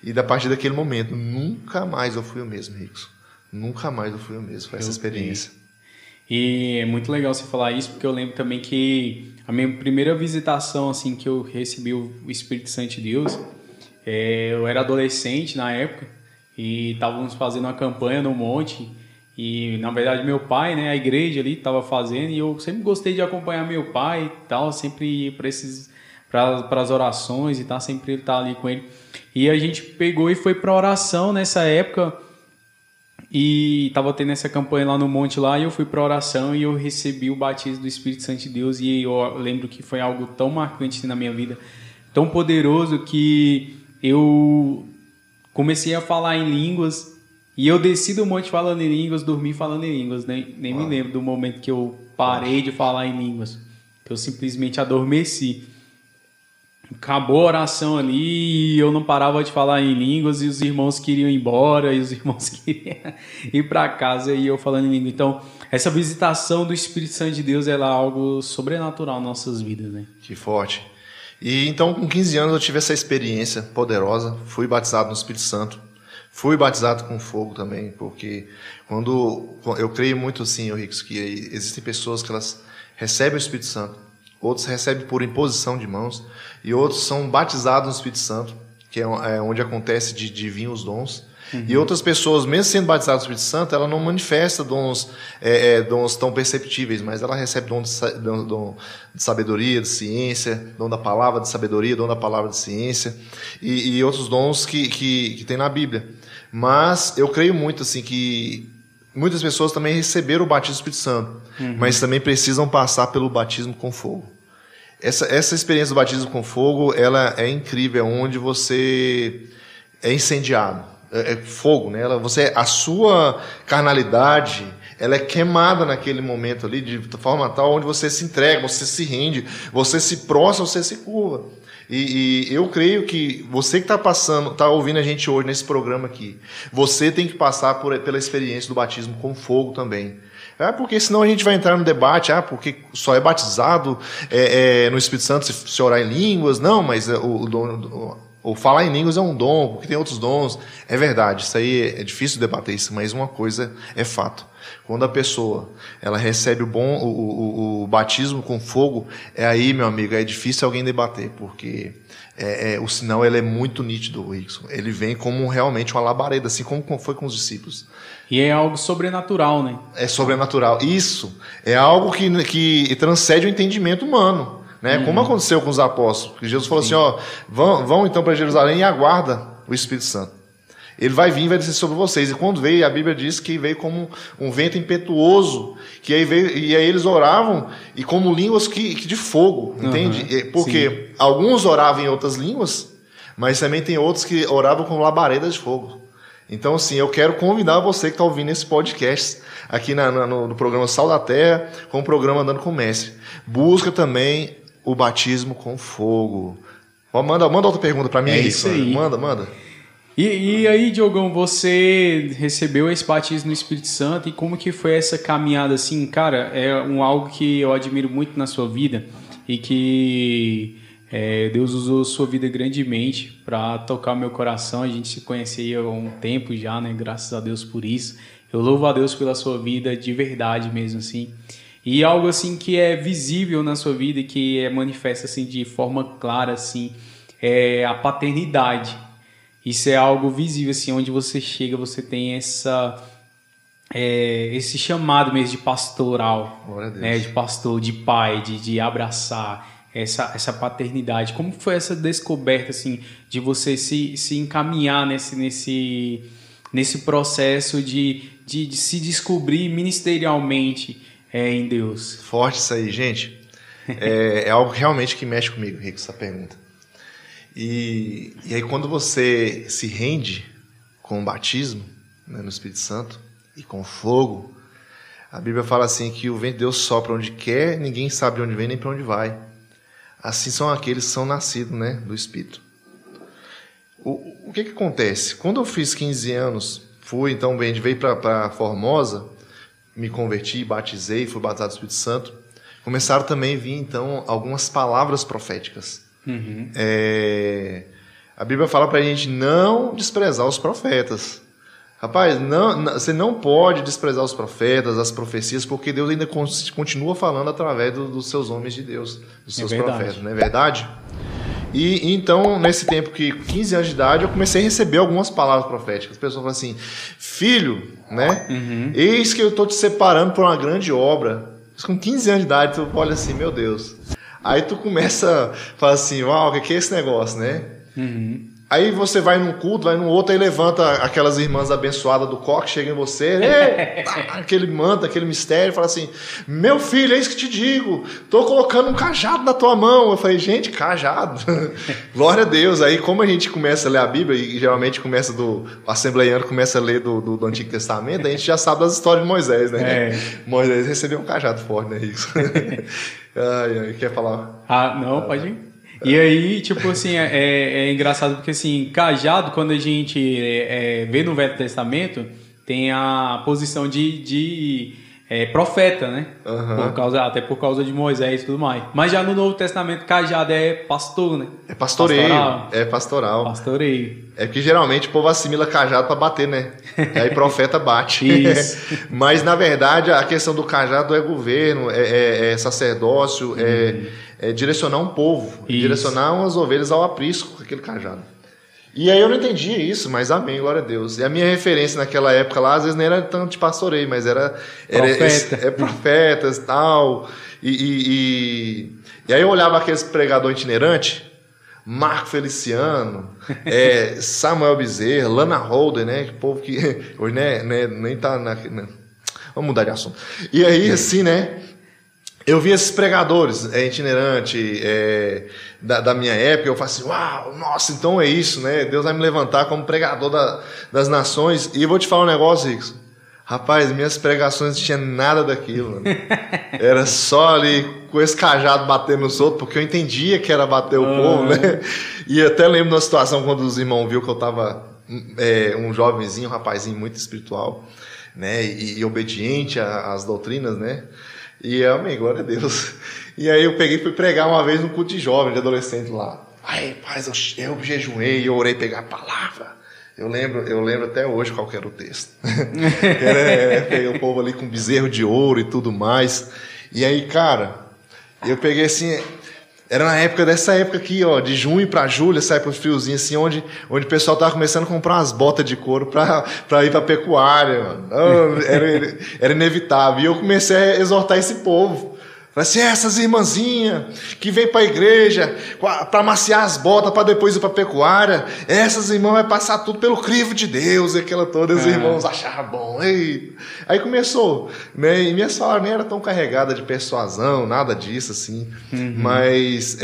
E a partir daquele momento, nunca mais eu fui o mesmo, Rickson. nunca mais eu fui o mesmo. Foi essa experiência. E é muito legal você falar isso, porque eu lembro também que a minha primeira visitação, assim, que eu recebi o Espírito Santo de Deus, eu era adolescente na época e estávamos fazendo uma campanha no monte e, na verdade, meu pai, né, a igreja ali estava fazendo e eu sempre gostei de acompanhar meu pai e tal, sempre ir para as orações e tal, sempre ele tá ali com ele. E a gente pegou e foi para oração nessa época. E estava tendo essa campanha lá no monte lá, e eu fui para oração e eu recebi o batismo do Espírito Santo de Deus, e eu lembro que foi algo tão marcante na minha vida, tão poderoso, que eu comecei a falar em línguas, e eu desci do monte falando em línguas, dormi falando em línguas, nem me lembro do momento que eu parei de falar em línguas, que eu simplesmente adormeci. Acabou a oração ali e eu não parava de falar em línguas e os irmãos queriam ir embora e os irmãos queriam ir para casa e eu falando em língua. Então, essa visitação do Espírito Santo de Deus, ela é algo sobrenatural nas nossas vidas, né? Que forte. E então, com 15 anos, eu tive essa experiência poderosa. Fui batizado no Espírito Santo. Fui batizado com fogo também, porque eu creio muito assim, Ricos, que existem pessoas que elas recebem o Espírito Santo, outros recebem por imposição de mãos, e outros são batizados no Espírito Santo, que é onde acontece de vir os dons. Uhum. E outras pessoas, mesmo sendo batizadas no Espírito Santo, ela não manifesta dons tão perceptíveis, mas ela recebe dom de sabedoria, de ciência, dom da palavra de sabedoria, dom da palavra de ciência, e outros dons que tem na Bíblia. Mas eu creio muito assim que muitas pessoas também receberam o batismo do Espírito Santo, mas também precisam passar pelo batismo com fogo. Essa experiência do batismo com fogo, ela é incrível, onde você é incendiado. É fogo, né? A sua carnalidade, ela é queimada naquele momento ali, de forma tal, onde você se entrega, você se rende, você se prostra, você se curva. E eu creio que você que está ouvindo a gente hoje nesse programa aqui, você tem que passar pela experiência do batismo com fogo também. Porque senão a gente vai entrar no debate, porque só é batizado no Espírito Santo se orar em línguas. Não, mas o falar em línguas é um dom, porque tem outros dons. É verdade, isso aí é difícil debater isso, mas uma coisa é fato. Quando a pessoa ela recebe o batismo com fogo, aí, meu amigo, é difícil alguém debater, porque o sinal ele é muito nítido, Rickson. Ele vem como realmente uma labareda, assim como foi com os discípulos. E é algo sobrenatural, né? É sobrenatural. Isso é algo que transcende o entendimento humano, né? Como aconteceu com os apóstolos. Que Jesus falou assim, vão então para Jerusalém e aguarda o Espírito Santo. Ele vai vir e vai descer sobre vocês. E quando veio, a Bíblia diz que veio como um vento impetuoso, que aí veio, e aí eles oravam e como línguas de fogo, entende? Porque alguns oravam em outras línguas, mas também tem outros que oravam com labaredas de fogo. Então, assim, eu quero convidar você que está ouvindo esse podcast aqui no programa Sal da Terra, com o programa Andando com o Mestre. Busca também o batismo com fogo. Manda outra pergunta para mim. Isso aí. Manda. E aí, Diogão, você recebeu esse batismo no Espírito Santo e como que foi essa caminhada assim? Cara, algo que eu admiro muito na sua vida e que Deus usou sua vida grandemente para tocar o meu coração. A gente se conhecia há um tempo já, né? Graças a Deus por isso. Eu louvo a Deus pela sua vida de verdade mesmo, assim. E algo assim que é visível na sua vida e que manifesta assim de forma clara, assim, é a paternidade. Isso é algo visível, assim, onde você chega, você tem esse chamado mesmo de pastoral, né? De pastor, de pai, de abraçar essa paternidade. Como foi essa descoberta, assim, de você se encaminhar nesse processo de se descobrir ministerialmente em Deus? Forte isso aí, gente. É algo realmente que mexe comigo, Rico, essa pergunta. E aí quando você se rende com o batismo, né, no Espírito Santo e com fogo, a Bíblia fala assim que o vento de Deus sopra onde quer, ninguém sabe de onde vem nem para onde vai. Assim são aqueles que são nascidos, né, do Espírito. O que acontece? Quando eu fiz 15 anos, veio para Formosa, me converti, batizei, fui batizado no Espírito Santo, começaram também a vir então algumas palavras proféticas. A Bíblia fala para a gente não desprezar os profetas. Rapaz, você não pode desprezar os profetas, as profecias, porque Deus ainda continua falando através dos seus homens de Deus, dos seus profetas, não é verdade? E então, nesse tempo que 15 anos de idade, eu comecei a receber algumas palavras proféticas. As pessoas falam assim, filho, né? Eis que eu estou te separando para uma grande obra. Com 15 anos de idade, tu olha assim, meu Deus. Aí tu começa a falar assim, uau, o que é esse negócio, né? Aí você vai num culto, vai num outro, aí levanta aquelas irmãs abençoadas do coque, chega em você, aquele manto, aquele mistério, fala assim, meu filho, é isso que te digo, tô colocando um cajado na tua mão. Eu falei, gente, cajado? Glória a Deus. Aí como a gente começa a ler a Bíblia, e geralmente começa o assembleiano começa a ler do Antigo Testamento, a gente já sabe das histórias de Moisés, né? Moisés recebeu um cajado forte, né, Rico? Quer falar? Não, pode ir. E aí, tipo assim, é engraçado porque, assim, cajado, quando a gente vê no Velho Testamento, tem a posição de profeta, né? Até por causa de Moisés e tudo mais. Mas já no Novo Testamento, cajado é pastor, né? É pastoreio. Pastoral. É pastoral. Pastoreio. É que geralmente o povo assimila cajado para bater, né? Aí profeta bate. Isso. Mas, na verdade, a questão do cajado é governo, é sacerdócio, é direcionar um povo, direcionar umas ovelhas ao aprisco com aquele cajado. E aí eu não entendia isso, mas amém, glória a Deus. E a minha referência naquela época lá, às vezes nem era tanto de pastoreio, mas era profetas e tal. E aí eu olhava aqueles pregadores itinerantes, Marco Feliciano, Samuel Bezerra, Lana Holder, né? Que povo que hoje nem tá Vamos mudar de assunto. E aí, assim, né? Eu vi esses pregadores itinerantes da minha época, eu falo assim, uau, nossa, então é isso, né? Deus vai me levantar como pregador das nações. E eu vou te falar um negócio, Rickson. Rapaz, minhas pregações não tinha nada daquilo. Mano. Era só ali com esse cajado batendo nos outros, porque eu entendia que era bater o povo, né? E até lembro de uma situação quando os irmãos viram que eu estava um jovenzinho, um rapazinho muito espiritual, né? E obediente às doutrinas, né? E amém, glória a Deus. E aí eu peguei e fui pregar uma vez no culto de jovem, de adolescente lá. Aí, rapaz, eu jejuei, eu orei pegar a palavra. Eu lembro até hoje qual que era o texto. Peguei o povo ali com bezerro de ouro e tudo mais. E aí, cara, eu peguei assim... Era na época dessa época aqui, ó, de junho para julho, essa época friozinha assim, onde o pessoal tava começando a comprar umas botas de couro para ir para pecuária, mano. Era inevitável. E eu comecei a exortar esse povo. Falei assim, essas irmãzinhas que vêm para a igreja para amaciar as botas para depois ir para pecuária, essas irmãs vai passar tudo pelo crivo de Deus, e aquela toda, os irmãos acharam bom. Eita. Aí começou, né? E minha sogra nem era tão carregada de persuasão, nada disso, assim. Mas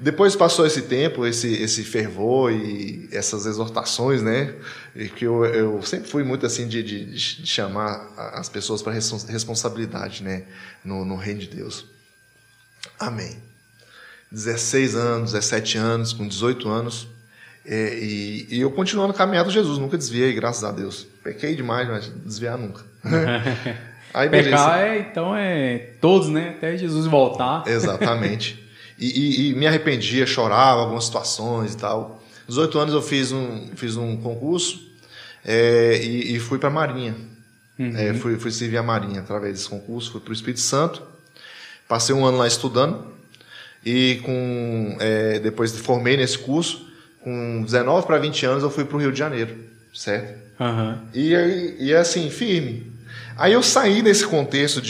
depois passou esse tempo, esse fervor e essas exortações, né? E que eu sempre fui muito assim de chamar as pessoas para responsabilidade, né? No reino de Deus. Amém. 16 anos, 17 anos, com 18 anos. E eu continuando caminhando com Jesus, nunca desviei, graças a Deus. Pequei demais, mas desviar nunca. Aí, pecar então todos, né? Até Jesus voltar. Exatamente. E me arrependia, chorava em algumas situações e tal. 18 anos eu fiz um concurso e fui para a Marinha. Fui servir a Marinha através desse concurso, fui para o Espírito Santo. Passei um ano lá estudando e depois formei nesse curso. Com 19 para 20 anos eu fui para o Rio de Janeiro, certo? E assim, firme. Aí eu saí desse contexto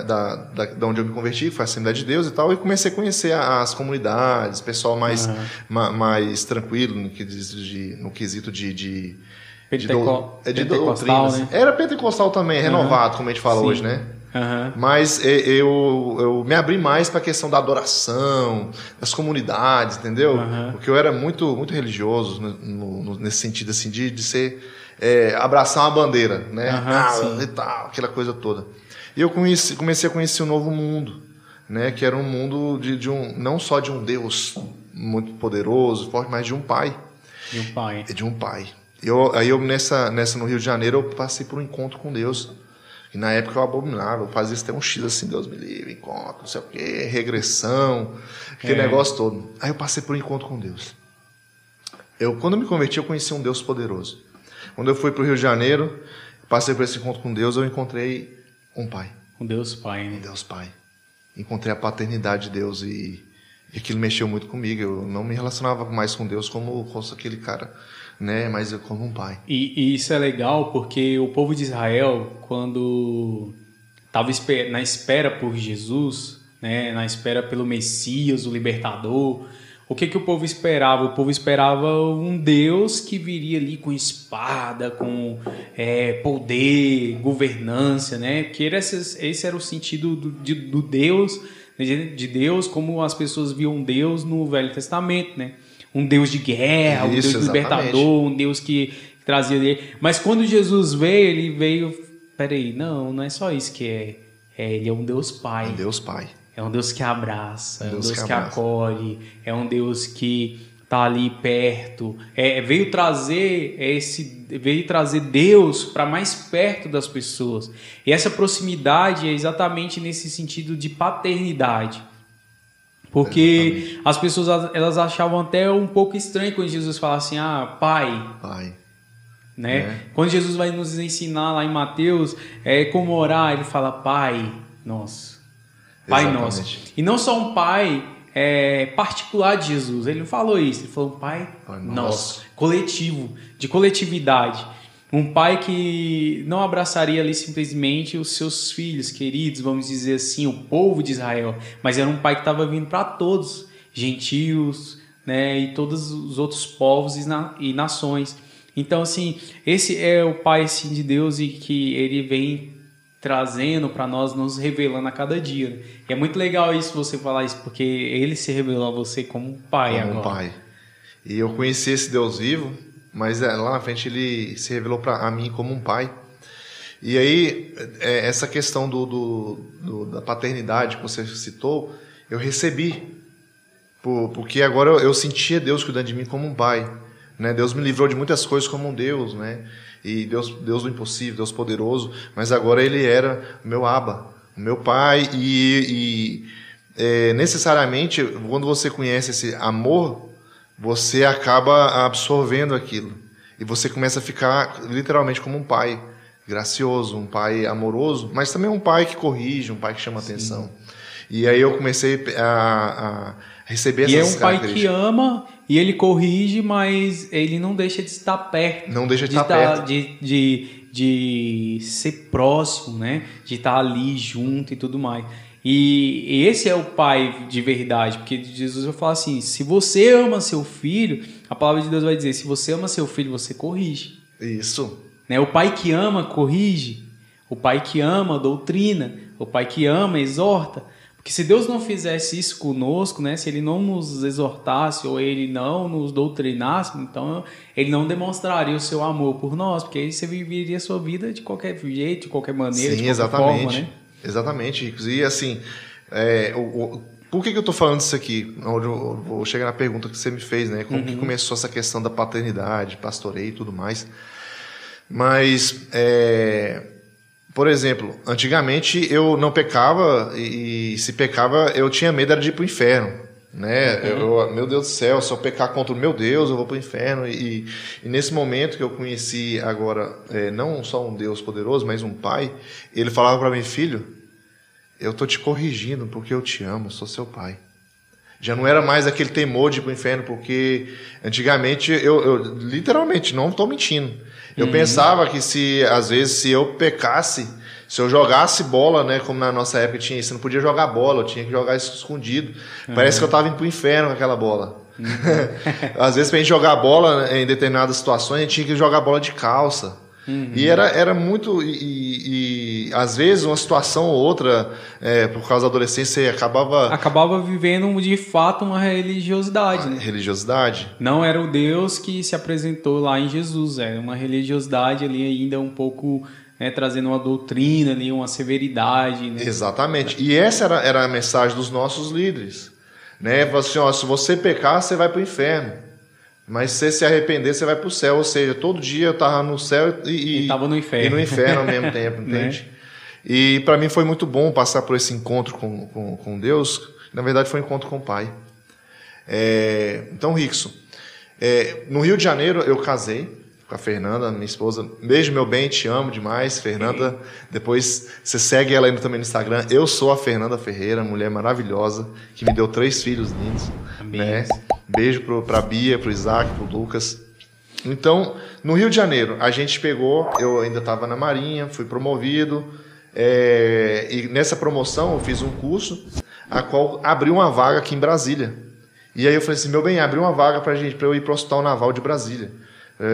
da onde eu me converti, que foi a Assembleia de Deus e tal, e comecei a conhecer as comunidades, pessoal mais tranquilo no quesito de doutrinas. Né? Era pentecostal também, renovado, como a gente fala hoje, né? Mas eu me abri mais para a questão da adoração, das comunidades, entendeu? Porque eu era muito, muito religioso nesse sentido assim, de ser... abraçar uma bandeira, né? E tal, aquela coisa toda. E eu comecei a conhecer um novo mundo, né? Que era um mundo não só de um Deus muito poderoso, forte, mas de um Pai. De um Pai. Aí eu nessa no Rio de Janeiro eu passei por um encontro com Deus. E na época eu abominava, eu fazia isso até um X assim, Deus me livre, encontro, não sei o quê, regressão, aquele negócio todo. Aí eu passei por um encontro com Deus. Quando eu me converti, eu conheci um Deus poderoso. Quando eu fui para o Rio de Janeiro, passei por esse encontro com Deus, eu encontrei um pai. Um Deus Pai, né? Um Deus Pai. Encontrei a paternidade de Deus e aquilo mexeu muito comigo. Eu não me relacionava mais com Deus como fosse aquele cara, né? Mas eu como um pai. E isso é legal porque o povo de Israel, quando estava na espera por Jesus, né? Na espera pelo Messias, o Libertador, o que o povo esperava? O povo esperava um Deus que viria ali com espada, com poder, governância, né? Que esse era o sentido do Deus, de Deus, como as pessoas viam Deus no Velho Testamento, né? Um Deus de guerra, um Deus libertador, um Deus que trazia... Mas quando Jesus veio, ele veio... Peraí, não é só isso que é. Ele é um Deus Pai. Um Deus Pai. É um Deus que abraça, é um Deus que acolhe, é um Deus que está ali perto. Veio trazer Deus para mais perto das pessoas. E essa proximidade é exatamente nesse sentido de paternidade. Porque as pessoas elas achavam até um pouco estranho quando Jesus fala assim, Pai. Pai. Né? Quando Jesus vai nos ensinar lá em Mateus como orar, ele fala Pai Nosso. Pai Nosso. E não só um Pai particular de Jesus. Ele não falou isso. Ele falou um Pai Nosso. Coletivo. De coletividade. Um Pai que não abraçaria ali simplesmente os seus filhos queridos, vamos dizer assim, o povo de Israel. Mas era um Pai que estava vindo para todos. Gentios, né? E todos os outros povos e nações. Então, assim, esse é o Pai assim, de Deus e que Ele vem trazendo para nós, nos revelando a cada dia. Né? E é muito legal isso, você falar isso, porque Ele se revelou a você como um Pai agora. Como um Pai. E eu conheci esse Deus vivo, mas lá na frente Ele se revelou a mim como um Pai. E aí, essa questão da paternidade que você citou, eu recebi. Porque agora eu sentia Deus cuidando de mim como um Pai. Né? Deus me livrou de muitas coisas como um Deus, né? E Deus do impossível, Deus poderoso, mas agora Ele era o meu Abba, o meu Pai, necessariamente, quando você conhece esse amor, você acaba absorvendo aquilo, e você começa a ficar literalmente como um pai gracioso, um pai amoroso, mas também um pai que corrige, um pai que chama atenção. E aí eu comecei a receber essas características. E é um pai que ama, e ele corrige, mas ele não deixa de estar perto. Não deixa de estar perto. De ser próximo, né? De estar ali junto e tudo mais. E esse é o pai de verdade, porque Jesus vai falar assim, se você ama seu filho, a palavra de Deus vai dizer, se você ama seu filho, você corrige. Isso. Né? O pai que ama, corrige. O pai que ama, doutrina. O pai que ama, exorta. Porque se Deus não fizesse isso conosco, né? Se Ele não nos exortasse ou Ele não nos doutrinasse, então Ele não demonstraria o seu amor por nós, porque aí você viveria a sua vida de qualquer jeito, de qualquer maneira, sim, de qualquer forma, né? Exatamente, Ricos. E assim, por que eu estou falando isso aqui? Eu vou chegar na pergunta que você me fez, né? Como que começou essa questão da paternidade, pastoreio e tudo mais. Mas... por exemplo, antigamente eu não pecava e se pecava eu tinha medo era de ir para o inferno, né? Meu Deus do céu, se eu pecar contra o meu Deus eu vou para o inferno. E nesse momento que eu conheci agora não só um Deus poderoso, mas um Pai, Ele falava para mim, filho, eu estou te corrigindo porque eu te amo, sou seu pai. Já não era mais aquele temor de ir para o inferno, porque antigamente eu literalmente, não estou mentindo, eu pensava que às vezes se eu pecasse, se eu jogasse bola, né, como na nossa época tinha isso, você não podia jogar bola, eu tinha que jogar isso escondido. Parece que eu estava indo para o inferno com aquela bola. Às vezes, para a gente jogar bola em determinadas situações, a gente tinha que jogar bola de calça. E era muito... E às vezes, uma situação ou outra, por causa da adolescência, você acabava vivendo, de fato, uma religiosidade. Né? Religiosidade. Não era o Deus que se apresentou lá em Jesus. Era uma religiosidade ali ainda um pouco... trazendo uma doutrina, ali, uma severidade. Né? Exatamente. E essa era a mensagem dos nossos líderes. Né? Assim, se você pecar, você vai para o inferno. Mas se você se arrepender, você vai para o céu. Ou seja, todo dia eu estava no céu e estava no inferno. E no inferno ao mesmo tempo, entende? Né? E para mim foi muito bom passar por esse encontro com Deus. Na verdade, foi um encontro com o Pai. Então, Rickson, no Rio de Janeiro eu casei com a Fernanda, minha esposa. Beijo, meu bem, te amo demais, Fernanda. Depois você segue ela aí também no Instagram. Eu sou a Fernanda Ferreira, mulher maravilhosa, que me deu 3 filhos lindos. Né? Beijo pra Bia, pro Isaac, pro Lucas. Então, no Rio de Janeiro, a gente pegou, eu ainda estava na Marinha, fui promovido, e nessa promoção eu fiz um curso, a qual abriu uma vaga aqui em Brasília. E aí eu falei assim, meu bem, abriu uma vaga pra eu ir pro Hospital Naval de Brasília,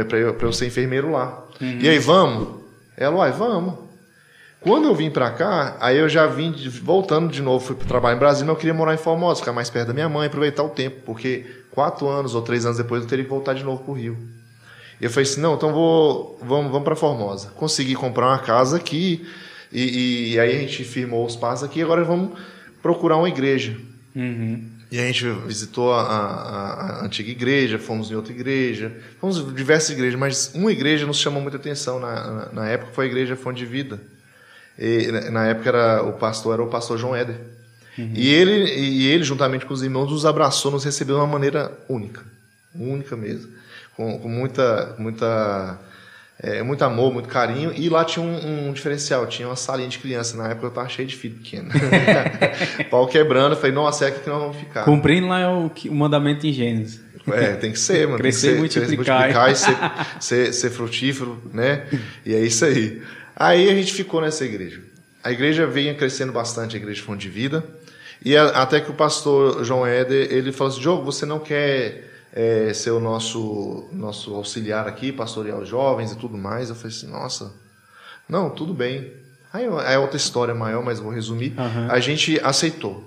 pra eu ser enfermeiro lá. E aí, vamos? Ela, vamos. Quando eu vim pra cá, aí eu já vim voltando de novo, fui pro trabalho em Brasília, mas eu queria morar em Formosa, ficar mais perto da minha mãe, aproveitar o tempo, porque 4 anos ou 3 anos depois eu teria que voltar de novo pro Rio. E eu falei assim, não, então vamos para Formosa. Consegui comprar uma casa aqui, e aí a gente firmou os passos aqui, agora vamos procurar uma igreja. E a gente visitou a antiga igreja, fomos em outra igreja, fomos em diversas igrejas, mas uma igreja nos chamou muita atenção na época, foi a igreja Fonte de Vida. E, na época o pastor João Éder. E ele, juntamente com os irmãos, nos abraçou, nos recebeu de uma maneira única mesmo, com muito amor, muito carinho. E lá tinha um diferencial, tinha uma salinha de criança. Na época eu estava cheio de filho pequeno. Pau quebrando, eu falei, nossa, é aqui que nós vamos ficar. Cumprindo lá o mandamento em Gênesis. Tem que ser, mano. Crescer, multiplicar e ser frutífero, né? E é isso aí. Aí a gente ficou nessa igreja. A igreja vinha crescendo bastante, a igreja Fonte de Vida. E até que o pastor João Éder, ele falou assim, Diogo, você não quer ser o nosso auxiliar aqui, pastorear os jovens e tudo mais? Eu falei assim, nossa, não, tudo bem. Aí é outra história maior, mas vou resumir. A gente aceitou,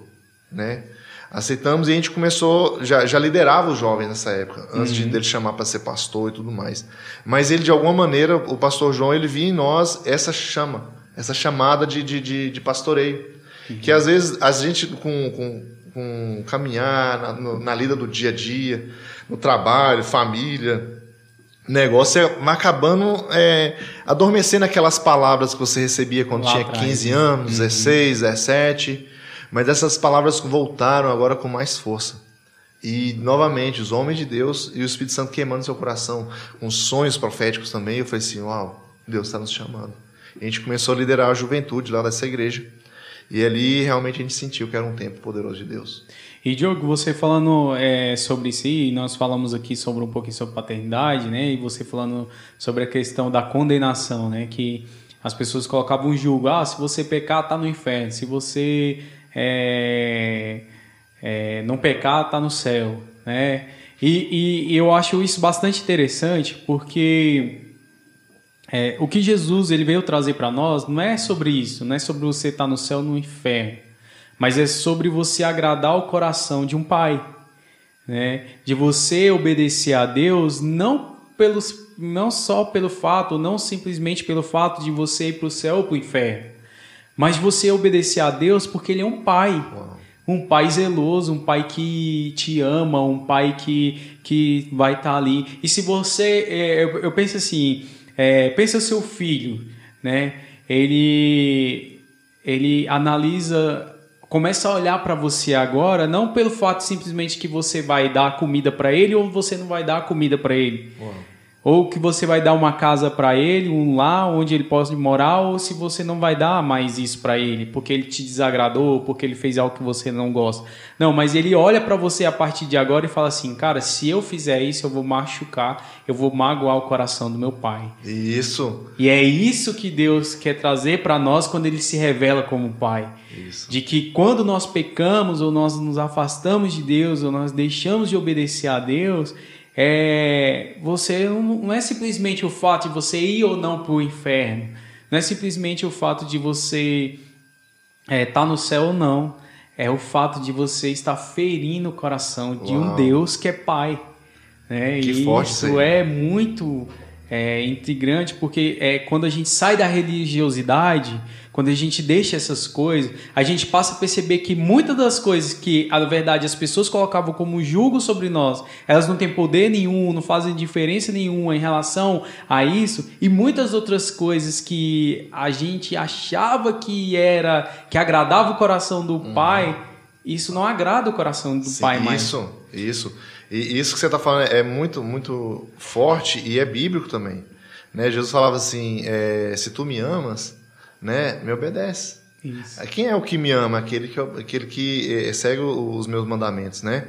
né? Aceitamos e a gente começou, já liderava os jovens nessa época, antes dele chamar para ser pastor e tudo mais. Mas ele, de alguma maneira, o pastor João, ele via em nós essa chamada de pastoreio. Que às vezes a gente, com caminhar na lida do dia a dia, no trabalho, família, negócio, é acabando adormecendo aquelas palavras que você recebia quando lá tinha atrás, 15 anos, 16, 17... Mas essas palavras voltaram agora com mais força. E, novamente, os homens de Deus e o Espírito Santo queimando seu coração, com sonhos proféticos também. Eu falei assim, uau, Deus está nos chamando. E a gente começou a liderar a juventude lá dessa igreja. E ali, realmente, a gente sentiu que era um tempo poderoso de Deus. E, Diogo, você falando sobre si, nós falamos aqui sobre um pouquinho sobre paternidade, né? E você falando sobre a questão da condenação, né? Que as pessoas colocavam um julgo. Se você pecar, está no inferno. Se você... não pecar, está no céu, né? E eu acho isso bastante interessante, porque o que Jesus ele veio trazer para nós não é sobre isso, não é sobre você estar no céu ou no inferno, mas é sobre você agradar o coração de um pai, né? De você obedecer a Deus, não só pelo fato, não simplesmente pelo fato de você ir para o céu ou para o inferno, mas você obedecer a Deus porque Ele é um pai. Uau. Um pai zeloso, um pai que te ama, um pai que vai estar ali. E se você... eu penso assim, pensa o seu filho, né? Ele analisa... Começa a olhar para você agora, não pelo fato simplesmente que você vai dar comida para ele ou você não vai dar comida para ele. Uau. Ou que você vai dar uma casa para ele, um lar onde ele possa morar, ou se você não vai dar mais isso para ele, porque ele te desagradou, porque ele fez algo que você não gosta. Não, mas ele olha para você a partir de agora e fala assim, cara, se eu fizer isso, eu vou machucar, eu vou magoar o coração do meu pai. Isso. E é isso que Deus quer trazer para nós quando Ele se revela como pai. Isso. De que quando nós pecamos, ou nós nos afastamos de Deus, ou nós deixamos de obedecer a Deus... você não é simplesmente o fato de você ir ou não para o inferno, não é simplesmente o fato de você estar no céu ou não, é o fato de você estar ferindo o coração de um Deus que é pai, né? Que e forte isso é muito intrigante, porque quando a gente sai da religiosidade, quando a gente deixa essas coisas, a gente passa a perceber que muitas das coisas que, na verdade, as pessoas colocavam como julgo sobre nós, elas não têm poder nenhum, não fazem diferença nenhuma em relação a isso, e muitas outras coisas que a gente achava que agradava o coração do pai, isso não agrada o coração do pai mais. Isso. E isso que você está falando é muito, muito forte e é bíblico também. Né? Jesus falava assim, se tu me amas, né, me obedece. Isso. Quem é o que me ama? Aquele que segue os meus mandamentos, né?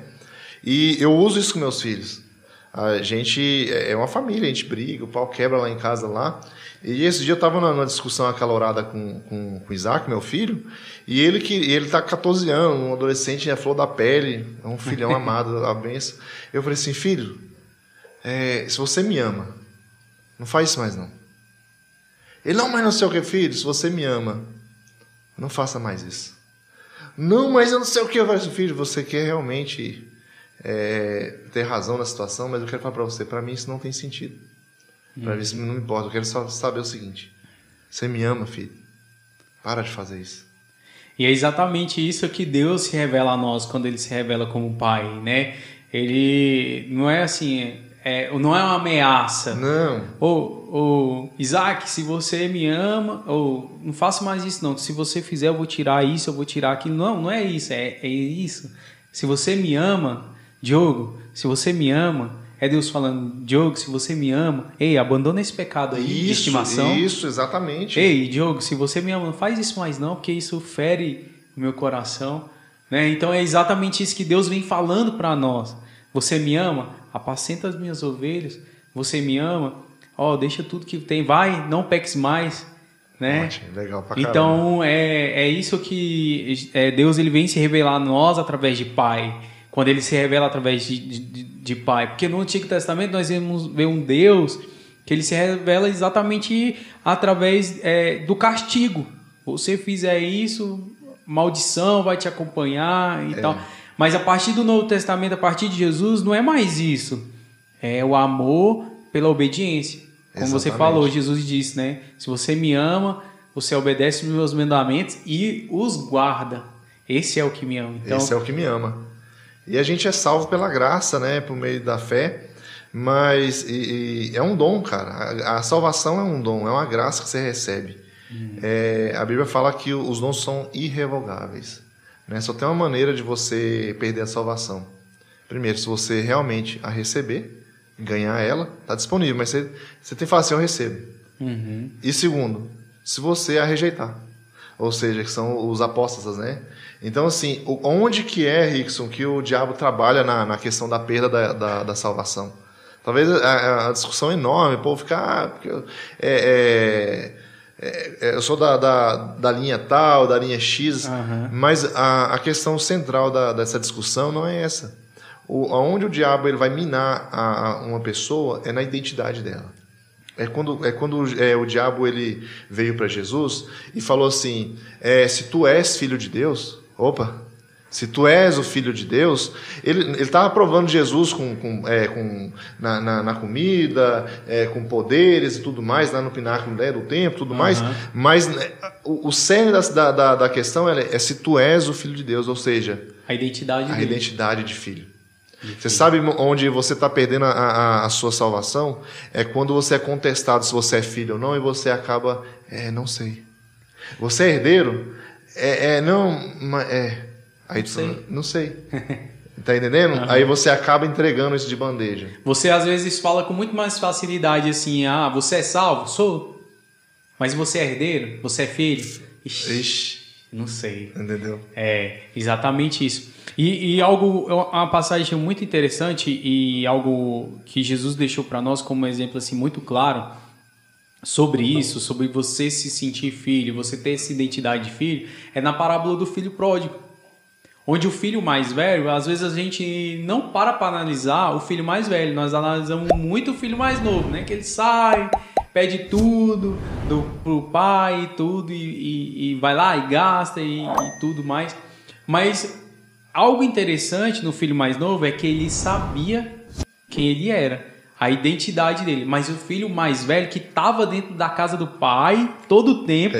E eu uso isso com meus filhos. A gente é uma família, a gente briga, o pau quebra lá em casa lá. E esse dia eu estava numa discussão acalorada com o Isaac, meu filho, e ele tá com 14 anos, um adolescente, é flor da pele, é um filhão amado, a benção. Eu falei assim, filho, se você me ama, não faz isso mais não. Ele, não, mas não sei o que, filho, se você me ama, não faça mais isso. Não, mas eu não sei o que. Eu falei assim, filho, você quer realmente ter razão na situação, mas eu quero falar para você, para mim isso não tem sentido. Para mim isso não me importa, eu quero só saber o seguinte, você me ama, filho, para de fazer isso. E é exatamente isso que Deus se revela a nós quando Ele se revela como Pai, né? Ele não é assim, não é uma ameaça. Não. Ou Isaac, se você me ama, ou não faça mais isso não, se você fizer eu vou tirar isso, eu vou tirar aquilo. Não é isso, é isso. Se você me ama, Diogo, se você me ama, é Deus falando, Diogo, se você me ama, ei, abandona esse pecado aí de estimação. Isso, exatamente. Ei, Diogo, se você me ama, não faz isso mais não, porque isso fere o meu coração. Né? Então é exatamente isso que Deus vem falando para nós. Você me ama? Apacenta as minhas ovelhas. Você me ama? Deixa tudo que tem, vai, não peques mais. Né? Ótimo, legal pra caramba. Então é isso que Deus ele vem se revelar a nós através de Pai. Quando ele se revela através de Pai. Porque no Antigo Testamento nós vamos ver um Deus que ele se revela exatamente através do castigo. Você fizer isso, maldição vai te acompanhar e tal. Mas a partir do Novo Testamento, a partir de Jesus, não é mais isso. É o amor pela obediência. Como exatamente. Você falou, Jesus disse, né? Se você me ama, você obedece os meus mandamentos e os guarda. Esse é o que me ama. Então, esse é o que me ama. E a gente é salvo pela graça, né? Por meio da fé. Mas é um dom, cara. A salvação é um dom, é uma graça que você recebe. A Bíblia fala que os dons são irrevogáveis. Né? Só tem uma maneira de você perder a salvação. Primeiro, se você realmente a receber, ganhar ela, está disponível. Mas você tem que falar assim, eu recebo. E segundo, se você a rejeitar. Ou seja, que são os apóstatas, né? Então, assim, onde que Rickson, que o diabo trabalha na questão da perda da salvação? Talvez a discussão é enorme, o povo fica... eu sou da linha tal, da linha X, mas a questão central dessa discussão não é essa. Onde o diabo ele vai minar uma pessoa é na identidade dela. É quando o diabo ele veio para Jesus e falou assim, se tu és filho de Deus, se tu és o filho de Deus, ele estava provando Jesus na comida, com poderes e tudo mais, lá no pináculo do templo, tudo mais, mas o cerne da questão é se tu és o filho de Deus, ou seja, a identidade de filho. Você sabe onde você está perdendo a sua salvação? É quando você é contestado se você é filho ou não e você acaba, não sei. Você é herdeiro? Aí não sei. Tá entendendo? Aí você acaba entregando isso de bandeja. Você às vezes fala com muito mais facilidade assim, você é salvo? Sou. Mas você é herdeiro? Você é filho? Ixi. Não sei. Entendeu? É exatamente isso. E uma passagem muito interessante e algo que Jesus deixou para nós como exemplo assim muito claro sobre isso, sobre você se sentir filho, você ter essa identidade de filho, é na parábola do filho pródigo. Onde o filho mais velho, às vezes a gente não para analisar o filho mais velho, nós analisamos muito o filho mais novo, né? Que ele sai, pede tudo pro pai e tudo, e vai lá e gasta e tudo mais. Mas algo interessante no filho mais novo é que ele sabia quem ele era, a identidade dele. Mas o filho mais velho, que estava dentro da casa do pai todo o tempo,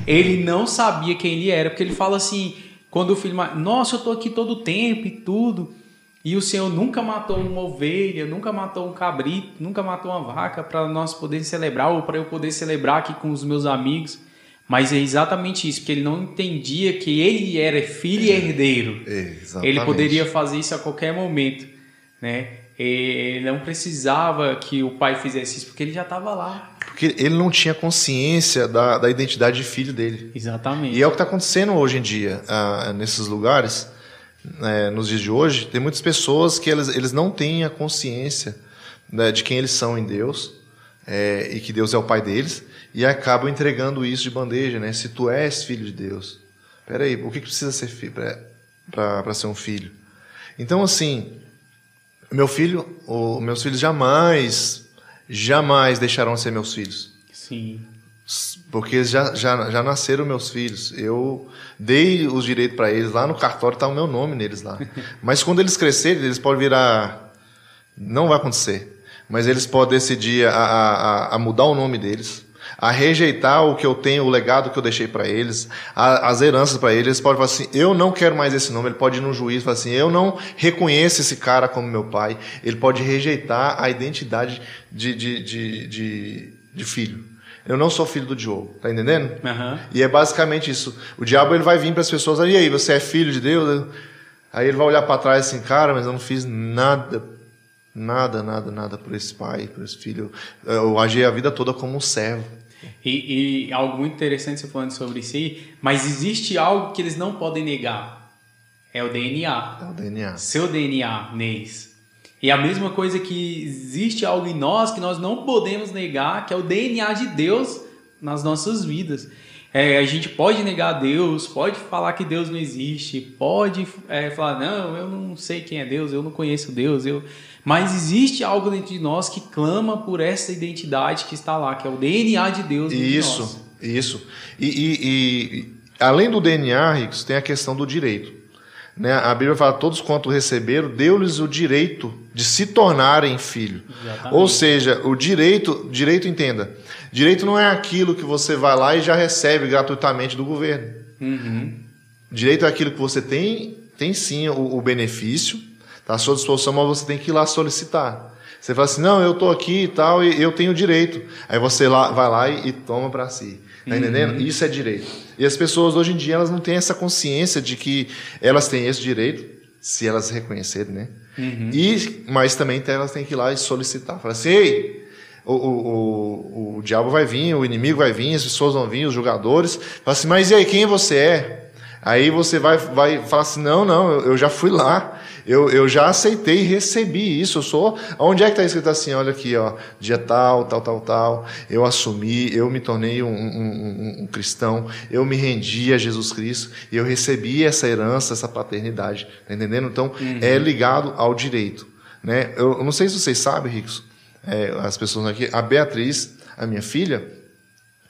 ele não sabia quem ele era, porque ele fala assim, quando o filho mais... Nossa, eu estou aqui todo o tempo e tudo, e o Senhor nunca matou uma ovelha, nunca matou um cabrito, nunca matou uma vaca para nós poder celebrar, ou para eu poder celebrar aqui com os meus amigos. Mas é exatamente isso, porque ele não entendia que ele era filho e herdeiro. Exatamente. Ele poderia fazer isso a qualquer momento, né? Ele não precisava que o pai fizesse isso, porque ele já estava lá. Porque ele não tinha consciência da identidade de filho dele. Exatamente. E é o que está acontecendo hoje em dia, nesses lugares, nos dias de hoje. Tem muitas pessoas que eles não têm a consciência, né, de quem eles são em Deus, e que Deus é o pai deles, e acabam entregando isso de bandeja, né? Se tu és filho de Deus, peraí, o que precisa ser filho para ser um filho? Então, assim, meus filhos jamais deixarão de ser meus filhos. Sim. Porque já nasceram meus filhos. Eu dei os direitos para eles. Lá no cartório está o meu nome neles lá. Mas quando eles crescerem, eles podem virar... Não vai acontecer. Mas eles podem decidir a mudar o nome deles, a rejeitar o que eu tenho, o legado que eu deixei para eles, as heranças para eles. Eles podem falar assim, eu não quero mais esse nome. Ele pode ir no juiz e falar assim, eu não reconheço esse cara como meu pai. Ele pode rejeitar a identidade de filho. Eu não sou filho do Diogo, tá entendendo? Uhum. E é basicamente isso. O diabo ele vai vir para as pessoas, e aí, você é filho de Deus? Aí ele vai olhar para trás assim, cara, mas eu não fiz nada por esse pai, por esse filho. Eu agi a vida toda como um servo. E algo muito interessante você falando sobre isso aí, mas existe algo que eles não podem negar. É o DNA. É o DNA. Seu DNA neles. E a mesma coisa que existe algo em nós que nós não podemos negar, que é o DNA de Deus nas nossas vidas. A gente pode negar a Deus, pode falar que Deus não existe, pode falar, não, eu não sei quem é Deus, eu não conheço Deus, mas existe algo dentro de nós que clama por essa identidade que está lá, que é o DNA de Deus dentro de nós. Isso. E além do DNA, Ricos, tem a questão do direito. Né? A Bíblia fala, todos quanto receberam, deu-lhes o direito de se tornarem filho. Exatamente. Ou seja, o direito, entenda, direito não é aquilo que você vai lá e já recebe gratuitamente do governo. Uhum. Direito é aquilo que você tem sim o benefício, está à sua disposição, mas você tem que ir lá solicitar. Você fala assim, não, eu estou aqui e tal, e eu tenho direito. Aí você vai lá e toma para si. Tá entendendo? Isso é direito. E as pessoas hoje em dia elas não têm essa consciência de que elas têm esse direito, se elas reconhecerem, né? Uhum. Mas também elas têm que ir lá e solicitar. Falar assim, ei, o diabo vai vir, o inimigo vai vir, as pessoas vão vir, os jogadores. Fala assim, mas e aí, quem você é? Aí você vai falar assim, não, eu já fui lá. Eu já aceitei e recebi isso. Eu sou... Onde é que está escrito assim? Olha aqui, ó, dia tal. Eu assumi, eu me tornei um cristão. Eu me rendi a Jesus Cristo. E eu recebi essa herança, essa paternidade. Tá entendendo? Então, é ligado ao direito. Né? Eu não sei se vocês sabem, Ricos, as pessoas aqui. A Beatriz, a minha filha,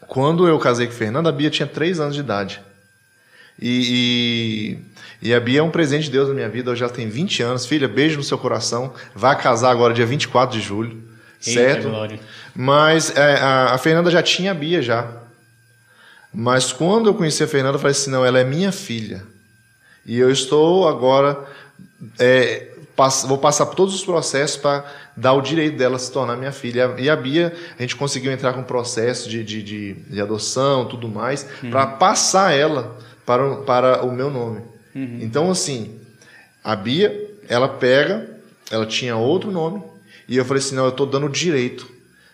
quando eu casei com Fernanda, a Bia tinha 3 anos de idade. E a Bia é um presente de Deus na minha vida. Hoje ela tem 20 anos. Filha, beijo no seu coração. Vai casar agora dia 24 de julho. Eita, certo? Glória. Mas a Fernanda já tinha a Bia já. Mas quando eu conheci a Fernanda, eu falei assim, não, ela é minha filha. E eu estou agora... vou passar por todos os processos para dar o direito dela se tornar minha filha. E a Bia, a gente conseguiu entrar com um processo de adoção, tudo mais, para passar ela para o meu nome. Uhum. Então, assim, a Bia, ela tinha outro nome, e eu falei assim, não, eu estou dando direito.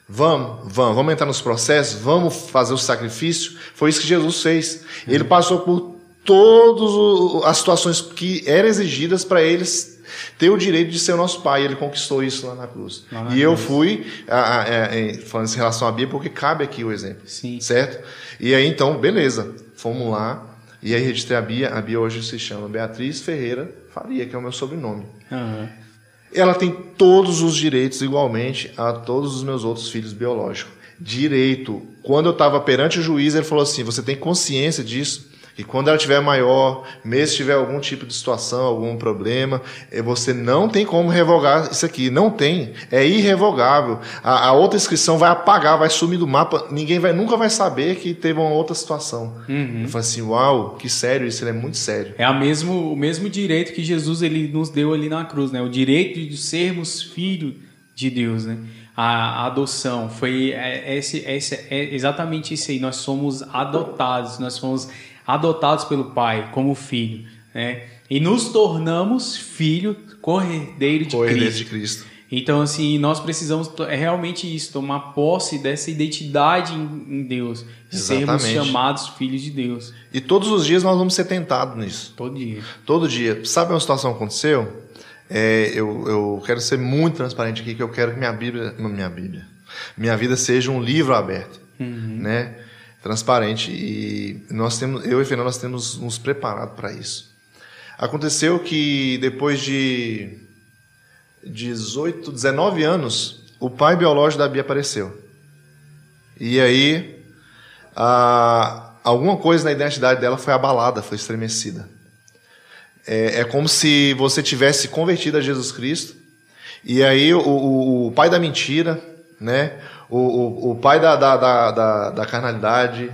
Vamos entrar nos processos, vamos fazer o sacrifício. Foi isso que Jesus fez. Uhum. Ele passou por todas as situações que eram exigidas para eles ter o direito de ser o nosso pai. Ele conquistou isso lá na cruz. Eu fui, falando em relação à Bia, porque cabe aqui o exemplo. Sim. Certo? E aí, então, beleza. Fomos lá. E aí registrei a Bia. A Bia hoje se chama Beatriz Ferreira Faria, que é o meu sobrenome. Uhum. Ela tem todos os direitos igualmente a todos os meus outros filhos biológicos. Direito. Quando eu estava perante o juiz, ele falou assim, você tem consciência disso? E quando ela tiver maior, mesmo se tiver algum tipo de situação, algum problema, você não tem como revogar isso aqui. Não tem. É irrevogável. A outra inscrição vai apagar, vai sumir do mapa. Ninguém nunca vai saber que teve uma outra situação. Uhum. Eu falei assim, uau, que sério isso, ele é muito sério. É o mesmo direito que Jesus ele nos deu ali na cruz, né? O direito de sermos filhos de Deus, né? a adoção. É exatamente isso aí. Nós somos adotados pelo Pai como filho, né? E nos tornamos filho, cordeiro de Cristo. Então, assim, nós precisamos realmente isso, tomar posse dessa identidade em Deus, sermos chamados filhos de Deus. E todos os dias nós vamos ser tentados nisso. Todo dia. Todo dia. Sabe uma situação que aconteceu? Eu quero ser muito transparente aqui, que eu quero que minha vida seja um livro aberto, né? Transparente. E eu e Fernando, nós temos nos preparado para isso. Aconteceu que depois de 19 anos, o pai biológico da Bia apareceu. E aí, alguma coisa na identidade dela foi abalada, foi estremecida. É como se você tivesse convertido a Jesus Cristo, e aí o pai da mentira, né? o pai da carnalidade,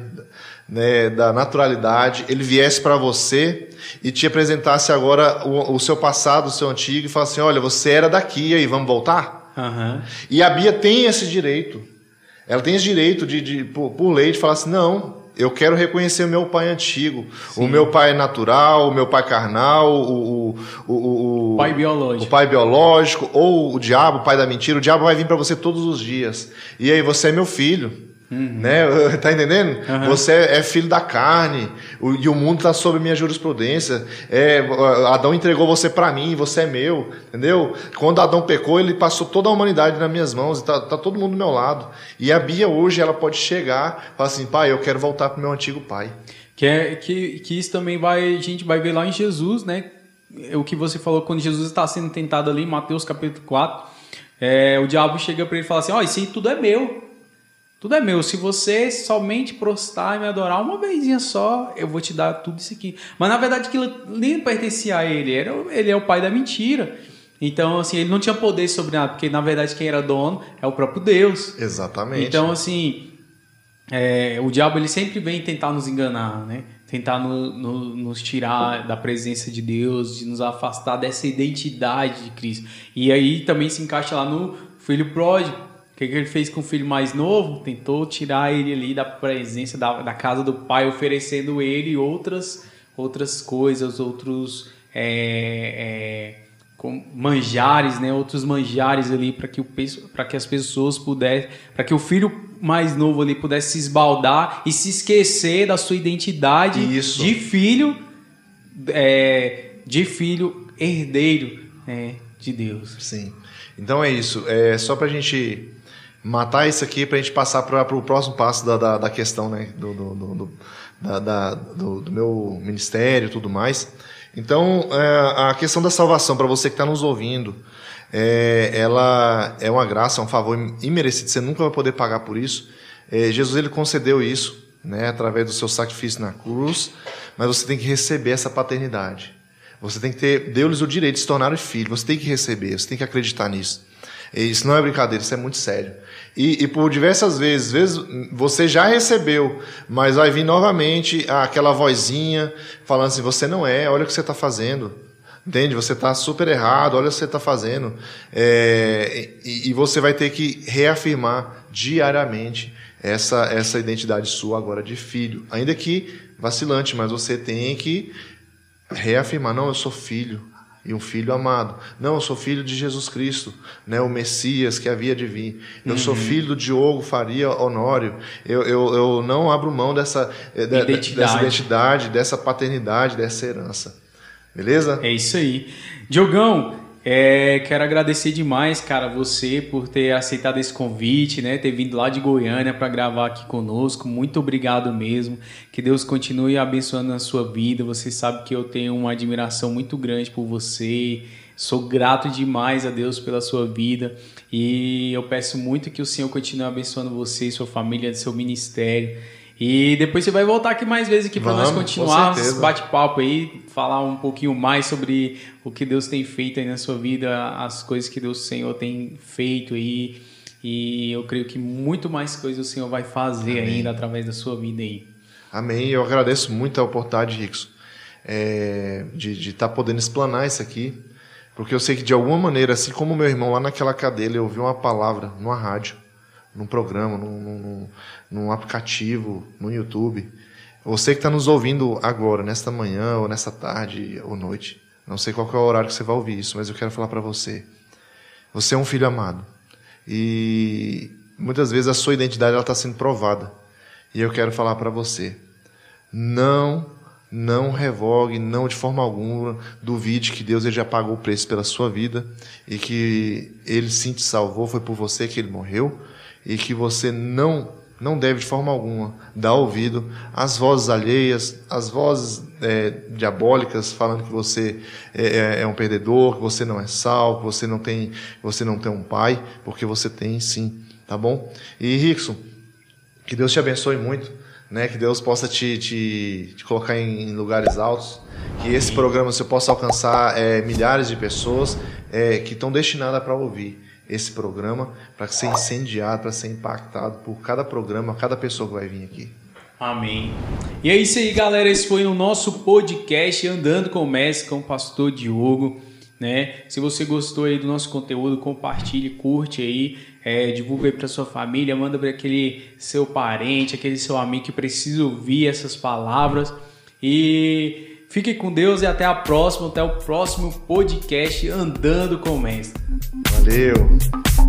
né? Da naturalidade, ele viesse para você e te apresentasse agora o seu passado, o seu antigo, e falasse assim: olha, você era daqui, aí vamos voltar? E a Bia tem esse direito. Ela tem esse direito por lei, de falar assim: não, eu quero reconhecer o meu pai antigo. Sim. O meu pai natural, o meu pai carnal, o pai biológico. O pai biológico, ou o diabo, o pai da mentira. O diabo vai vir para você todos os dias. E aí, você é meu filho. Né? Tá entendendo? Você é filho da carne, e o mundo está sob minha jurisprudência. Adão entregou você para mim, você é meu, entendeu? Quando Adão pecou, ele passou toda a humanidade nas minhas mãos, e tá todo mundo do meu lado. E a Bia hoje, ela pode chegar e falar assim: pai, eu quero voltar pro meu antigo pai. Que isso também a gente vai ver lá em Jesus, né? O que você falou, quando Jesus está sendo tentado ali em Mateus capítulo 4, o diabo chega para ele e fala assim: ó, isso aí tudo é meu. Tudo é meu. Se você somente prostrar e me adorar uma vezinha só, eu vou te dar tudo isso aqui. Mas na verdade aquilo nem pertencia a ele. Ele é o pai da mentira. Então, assim, ele não tinha poder sobre nada, porque na verdade quem era dono é o próprio Deus. Exatamente. Então, assim, o diabo ele sempre vem tentar nos enganar, né? Tentar nos tirar da presença de Deus, de nos afastar dessa identidade de Cristo. E aí também se encaixa lá no filho pródigo. O que ele fez com o filho mais novo? Tentou tirar ele ali da presença da casa do pai, oferecendo ele outras coisas, outros manjares, né? Outros manjares ali para que as pessoas pudessem, para que o filho mais novo ali pudesse se esbaldar e se esquecer da sua identidade de filho herdeiro, de Deus. Sim. Então é isso. Só para a gente matar isso aqui, para a gente passar para o próximo passo da questão, né, do meu ministério e tudo mais. Então, a questão da salvação, para você que está nos ouvindo, ela é uma graça, é um favor imerecido, você nunca vai poder pagar por isso. Jesus, ele concedeu isso, né, através do seu sacrifício na cruz, mas você tem que receber essa paternidade. Você tem que deu-lhes o direito de se tornar filho, você tem que receber, você tem que acreditar nisso. Isso não é brincadeira, isso é muito sério. E por diversas vezes você já recebeu, mas vai vir novamente aquela vozinha falando assim: você não olha o que você está fazendo, entende? Você está super errado, olha o que você está fazendo. E você vai ter que reafirmar diariamente essa identidade sua agora de filho, ainda que vacilante, mas você tem que reafirmar: não, eu sou filho. E um filho amado. Não, eu sou filho de Jesus Cristo, né, o Messias que havia de vir. Eu sou filho do Diogo Faria Honório. Eu não abro mão dessa identidade, dessa paternidade, dessa herança. Beleza? É isso aí. Diogão, quero agradecer demais, cara, você por ter aceitado esse convite, né, ter vindo lá de Goiânia para gravar aqui conosco. Muito obrigado mesmo. Que Deus continue abençoando a sua vida. Você sabe que eu tenho uma admiração muito grande por você. Sou grato demais a Deus pela sua vida. E eu peço muito que o Senhor continue abençoando você, sua família, seu ministério. E depois você vai voltar aqui mais vezes para nós continuarmos esse bate-papo aí, falar um pouquinho mais sobre o que Deus tem feito aí na sua vida, as coisas que Deus, o Senhor, tem feito aí. E eu creio que muito mais coisas o Senhor vai fazer ainda através da sua vida aí. Amém. Eu agradeço muito a oportunidade, Rickson, de estar podendo explanar isso aqui. Porque eu sei que de alguma maneira, assim como meu irmão lá naquela cadeia, ele ouviu uma palavra numa rádio, num programa, num aplicativo, no YouTube. Você que está nos ouvindo agora, nesta manhã, ou nesta tarde, ou noite, não sei qual que é o horário que você vai ouvir isso, mas eu quero falar para você. Você é um filho amado. E muitas vezes a sua identidade está sendo provada. E eu quero falar para você. Não revogue, não de forma alguma duvide que Deus ele já pagou o preço pela sua vida e que Ele sim te salvou, foi por você que Ele morreu e que você não deve de forma alguma dar ouvido às vozes alheias, às vozes diabólicas falando que você é um perdedor, que você não é salvo, que você não tem um pai, porque você tem sim, tá bom? E Rickson, que Deus te abençoe muito, né? Que Deus possa te colocar em lugares altos, que esse programa você possa alcançar milhares de pessoas que estão destinadas para ouvir esse programa, para ser incendiado, para ser impactado por cada programa, cada pessoa que vai vir aqui. Amém. E é isso aí, galera. Esse foi o nosso podcast Andando com o Mestre, com o pastor Diogo, né? Se você gostou aí do nosso conteúdo, compartilhe, curte aí, divulga aí para sua família, manda para aquele seu parente, aquele seu amigo que precisa ouvir essas palavras. E fique com Deus e até a próxima, até o próximo podcast Andando com o Mestre. Valeu!